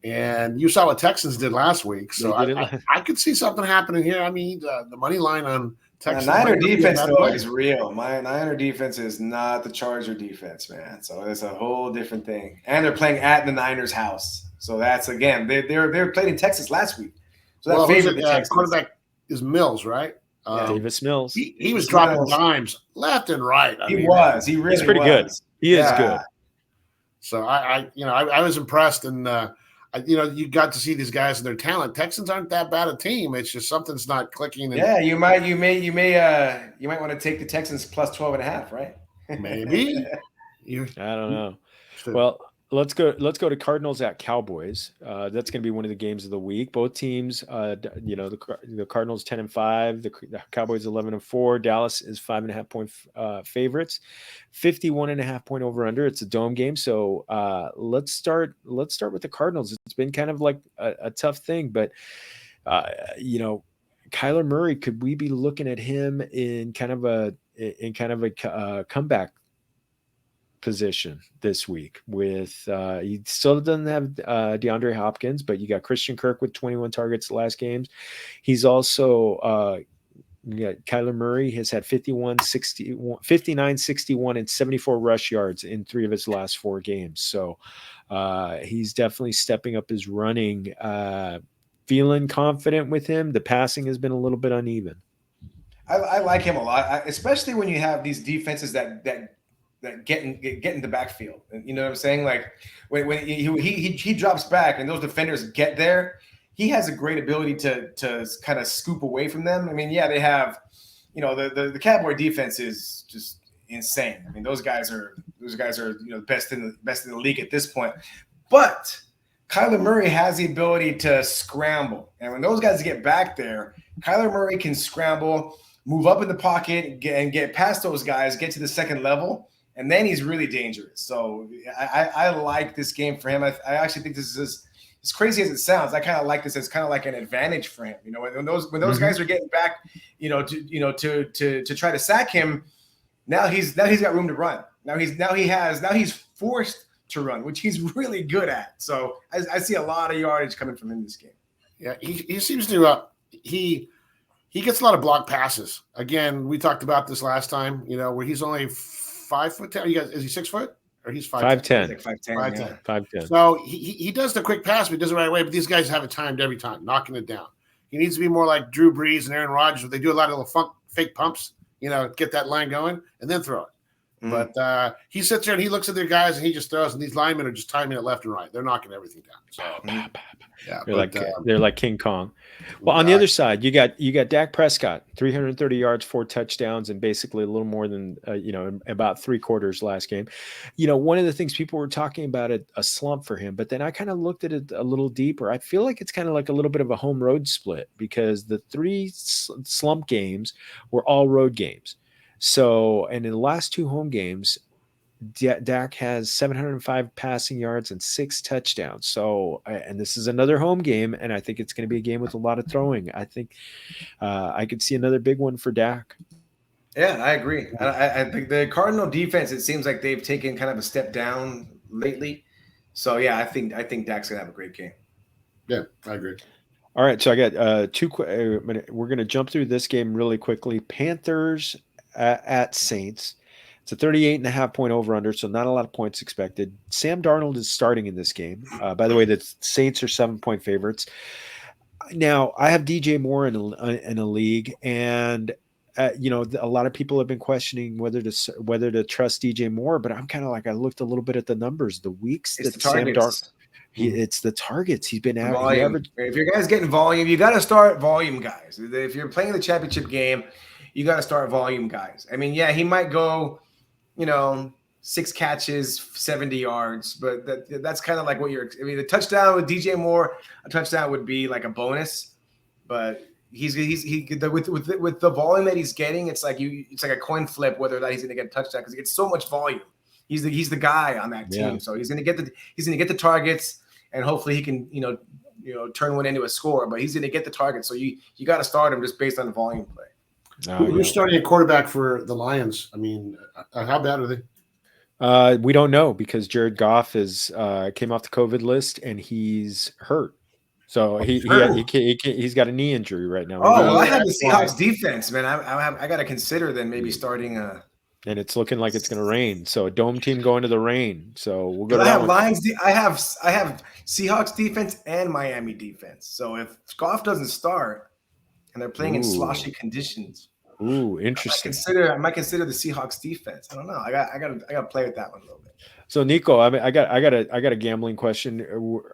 And you saw what Texans did last week, so I could see something happening here. I mean, the money line on Texans. The Niner defense, though, is real. My Niner defense is not the Charger defense, man. So it's a whole different thing. And they're playing at the Niners' house. So that's, again, they were playing in Texas last week. So that favored the Texans. Quarterback is Mills, right? Davis Mills. He was dropping dimes left and right. He was. He really He's pretty good. He is good. So I was impressed, and you got to see these guys and their talent. Texans aren't that bad a team. It's just something's not clicking. Yeah, you might want to take the Texans plus 12.5, right? Maybe. I don't know. Well, let's go to Cardinals at Cowboys. That's going to be one of the games of the week. Both teams, the Cardinals 10-5, the Cowboys 11-4. Dallas is 5.5 point favorites. 51.5 point over under. It's a dome game, so let's start with the Cardinals. It's been kind of like a tough thing, but Kyler Murray, could we be looking at him in kind of a comeback position this week? With he still doesn't have DeAndre Hopkins, but you got Christian Kirk with 21 targets the last games. He's also Kyler Murray has had 59, 61, and 74 rush yards in 3 of his last 4 games. So he's definitely stepping up his running. Feeling confident with him. The passing has been a little bit uneven. I like him a lot, especially when you have these defenses that get in the backfield. You know what I'm saying? Like when he drops back and those defenders get there, he has a great ability to kind of scoop away from them. I mean, yeah, they have, the Cowboy defense is just insane. I mean, those guys are best in the league at this point. But Kyler Murray has the ability to scramble. And when those guys get back there, Kyler Murray can scramble, move up in the pocket, and get past those guys, get to the second level, and then he's really dangerous. So I like this game for him. I actually think this is as crazy as it sounds. I kind of like this as kind of like an advantage for him. When those guys are getting back, to try to sack him, now he's got room to run. Now he's forced to run, which he's really good at. So I see a lot of yardage coming from him this game. Yeah, he seems to he gets a lot of block passes. Again, we talked about this last time, where he's only 5'10". Is he 6 foot? Or he's 5'10". Like 5'10". 5'10". So he does the quick pass, but he does it right away. But these guys have it timed every time, knocking it down. He needs to be more like Drew Brees and Aaron Rodgers, where they do a lot of little fake pumps, get that line going and then throw it. Mm-hmm. But he sits there and he looks at their guys and he just throws, and these linemen are just timing it left and right. They're knocking everything down. So, yeah, they're like King Kong. Well, on the other side, you got Dak Prescott, 330 yards, 4 touchdowns, and basically a little more than about 3 quarters last game. One of the things people were talking about a slump for him, but then I kind of looked at it a little deeper. I feel like it's kind of like a little bit of a home road split, because the 3 slump games were all road games. So, and in the last 2 home games, Dak has 705 passing yards and 6 touchdowns. So, and this is another home game, and I think it's going to be a game with a lot of throwing. I think I could see another big one for Dak. Yeah, I agree. I think the Cardinal defense, it seems like they've taken kind of a step down lately. So, yeah, I think Dak's going to have a great game. Yeah, I agree. All right, so I got 2 we're going to jump through this game really quickly. Panthers at Saints. It's a 38.5 point over under, so not a lot of points expected. Sam Darnold is starting in this game. By the way, the Saints are 7-point favorites. Now, I have DJ Moore in a league, and a lot of people have been questioning whether to trust DJ Moore, but I'm kind of like, I looked a little bit at the numbers, the weeks it's that the Sam Darnold. It's the targets. He's been average. If your guys getting volume, you got to start volume guys. If you're playing the championship game, you got to start volume guys. I mean, yeah, he might go, 6 catches, 70 yards, but that's kind of like what the touchdown with DJ Moore, a touchdown would be like a bonus, but with the volume that he's getting, it's like a coin flip whether or not he's going to get a touchdown, because he gets so much volume. He's the guy on that team, so he's going to get the targets, and hopefully he can turn one into a score, but he's going to get the targets. So you got to start him just based on the volume play. Who's starting a quarterback for the Lions? I mean, how bad are they? We don't know, because Jared Goff is came off the COVID list and he's hurt. So he's got a knee injury right now. Oh, well, I have the Seahawks defense, man. I got to consider then maybe starting a. And it's looking like it's going to rain. So a dome team going to the rain. So we'll go to I have Lions. I have Seahawks defense and Miami defense. So if Goff doesn't start and they're playing in sloshy conditions, interesting. I might consider the Seahawks defense. I don't know. I got to play with that one a little bit. So Nico, I mean, I got a gambling question.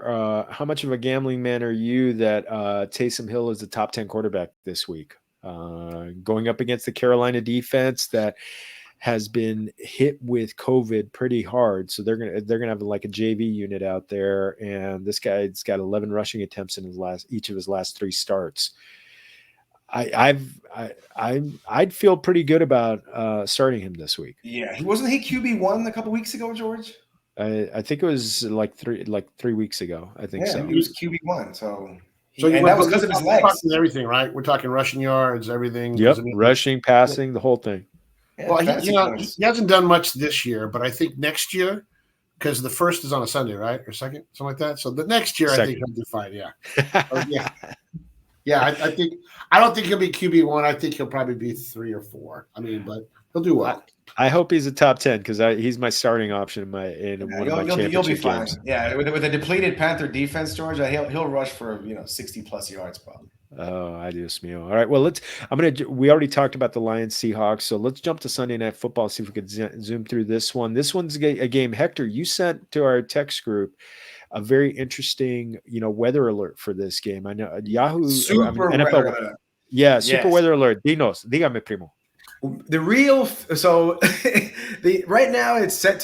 How much of a gambling man are you that Taysom Hill is the top 10 quarterback this week, going up against the Carolina defense that has been hit with COVID pretty hard? So they're gonna have like a JV unit out there, and this guy's got 11 rushing attempts in each of his last 3 starts. I'd feel pretty good about starting him this week. Yeah, wasn't he QB1 a couple weeks ago, George? I think it was like 3 weeks ago. I think so. He was QB1, so So and that was because of his legs. Everything, right? We're talking rushing yards, everything. Yep, rushing, passing, the whole thing. Yeah, well, he hasn't done much this year, but I think next year, because the first is on a Sunday, right, or second, something like that. So the next year, I think he'll do fine. Yeah, I think I don't think he'll be QB1. I think he'll probably be 3 or 4. I mean, but he'll do well. I hope he's a top 10 because he's my starting option in one of my championship you'll be fine. games. Yeah, with a depleted Panther defense, George, he'll rush for 60+ yards probably. Oh, adios mio. All right, well we already talked about the Lions Seahawks, so let's jump to Sunday Night Football, see if we could zoom through this one. This one's a game, Hector, you sent to our text group a very interesting, weather alert for this game. I know Yahoo Super NFL weather alert. Yeah, super weather alert. Dígame, primo. The real right now it's set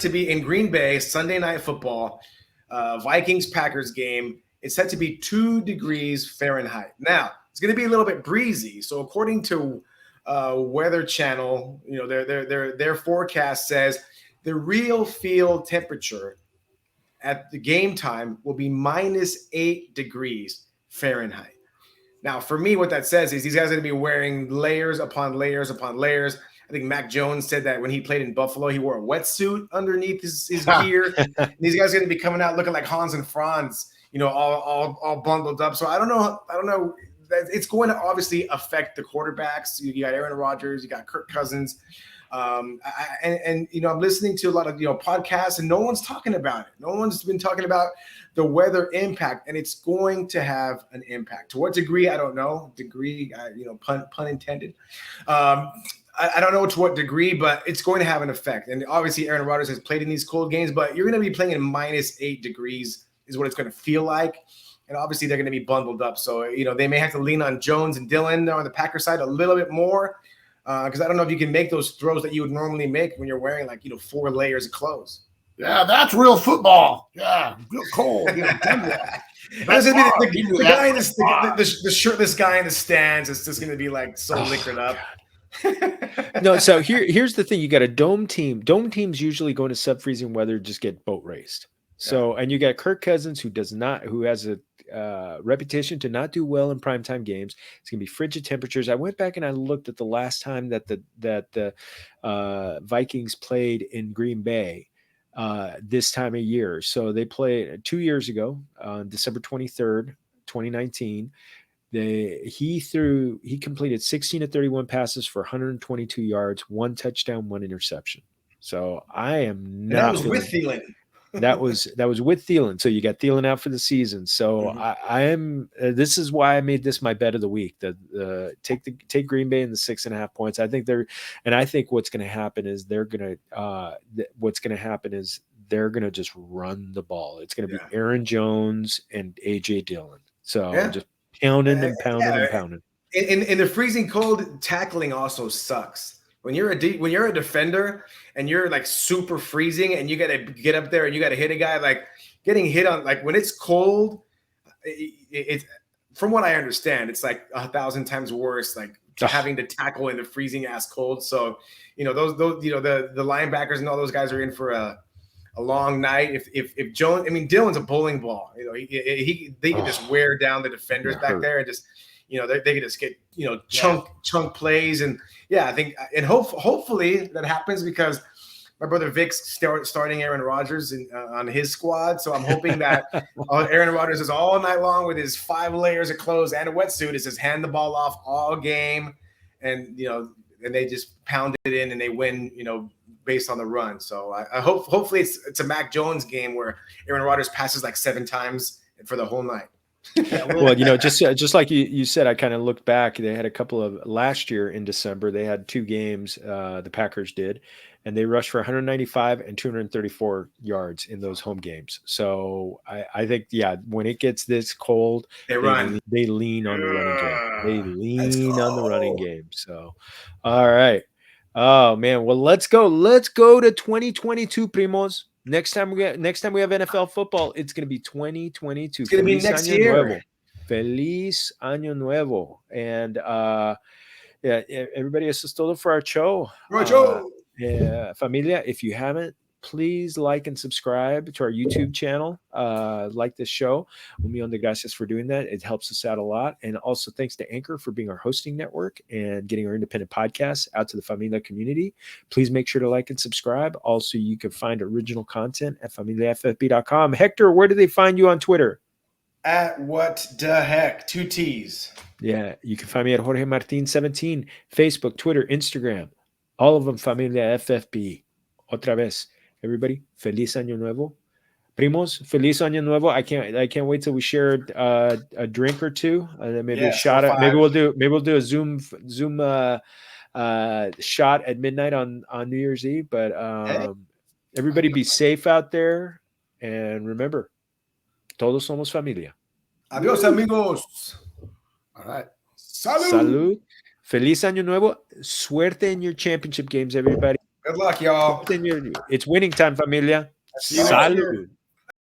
to be in Green Bay, Sunday Night Football, Vikings Packers game. It's set to be 2 degrees Fahrenheit. Now it's going to be a little bit breezy. So according to Weather Channel, their forecast says the real field temperature at the game time will be -8 degrees Fahrenheit. Now, for me, what that says is these guys are going to be wearing layers upon layers upon layers. I think Mac Jones said that when he played in Buffalo, he wore a wetsuit underneath his gear. And these guys are going to be coming out looking like Hans and Franz, all bundled up. So I don't know. It's going to obviously affect the quarterbacks. You got Aaron Rodgers, you got Kirk Cousins. I'm listening to a lot of podcasts, and no one's talking about it. No one's been talking about the weather impact, and it's going to have an impact. To what degree, I don't know. Pun intended. I don't know to what degree, but it's going to have an effect. And obviously, Aaron Rodgers has played in these cold games, but you're going to be playing in -8 degrees is what it's going to feel like. And obviously, they're going to be bundled up. So, they may have to lean on Jones and Dillon on the Packer side a little bit more. Because I don't know if you can make those throws that you would normally make when you're wearing 4 layers of clothes. Yeah, that's real football. Yeah, real cold. The shirtless guy in the stands is just going to be so liquored up. No, so here's the thing: you got a dome team. Dome teams usually go into sub-freezing weather just get boat raced. So, and you got Kirk Cousins who has a reputation to not do well in primetime games. It's going to be frigid temperatures. I went back and I looked at the last time that the Vikings played in Green Bay this time of year. So they played 2 years ago on December 23rd, 2019. He completed 16 of 31 passes for 122 yards, 1 touchdown, 1 interception. So I am not. That was with Thielen. That was with Thielen. So you got Thielen out for the season. So I am. This is why I made this my bet of the week. Take Green Bay in the 6.5 points. I think what's going to happen is they're going to just run the ball. It's going to be Aaron Jones and AJ Dillon. So just pounding and pounding and pounding. In the freezing cold, tackling also sucks. When you're a defender and you're super freezing and you got to get up there and you got to hit a guy, getting hit on when it's cold, it's from what I understand, it's 1,000 times worse having to tackle in the freezing ass cold. So those the linebackers and all those guys are in for a long night. If Jones, Dillon's a bowling ball. They can just wear down the defenders back there and just. They can just get chunk plays, and I think and hopefully that happens because my brother Vic's starting Aaron Rodgers on his squad, so I'm hoping that Aaron Rodgers is all night long with his 5 layers of clothes and a wetsuit. Is just hand the ball off all game, and and they just pound it in and they win based on the run. So I hopefully it's a Mac Jones game where Aaron Rodgers passes 7 times for the whole night. Well, just like you said, I kind of looked back. They had a couple of last year in December. They had 2 games. The Packers did, and they rushed for 195 and 234 yards in those home games. So I think, when it gets this cold, they lean on the running game. They lean on the running game. So, all right. Oh man. Well, let's go to 2022, primos. Next time we have NFL football, it's going to be 2022. It's going to be next year. Nuevo. Feliz Año Nuevo. And everybody, eso es todo for our show. Familia, if you haven't, please like and subscribe to our YouTube channel. Like this show. Un millón de gracias for doing that. It helps us out a lot. And also thanks to Anchor for being our hosting network and getting our independent podcasts out to the Familia community. Please make sure to like and subscribe. Also, you can find original content at familiaffb.com. Hector, where do they find you on Twitter? At what the heck? 2 T's. Yeah, you can find me at Jorge Martin 17, Facebook, Twitter, Instagram, all of them Familia FFB. Otra vez, everybody, feliz año nuevo, primos, feliz año nuevo. I can't wait till we share a drink or two, maybe a shot. Maybe we'll do a Zoom shot at midnight on New Year's Eve. But everybody, be safe out there, and remember, todos somos familia. Adiós, amigos. All right. Salud. Feliz Año Nuevo. Suerte in your championship games, everybody. Good luck, y'all. It's winning time, familia. See you next year. Salud.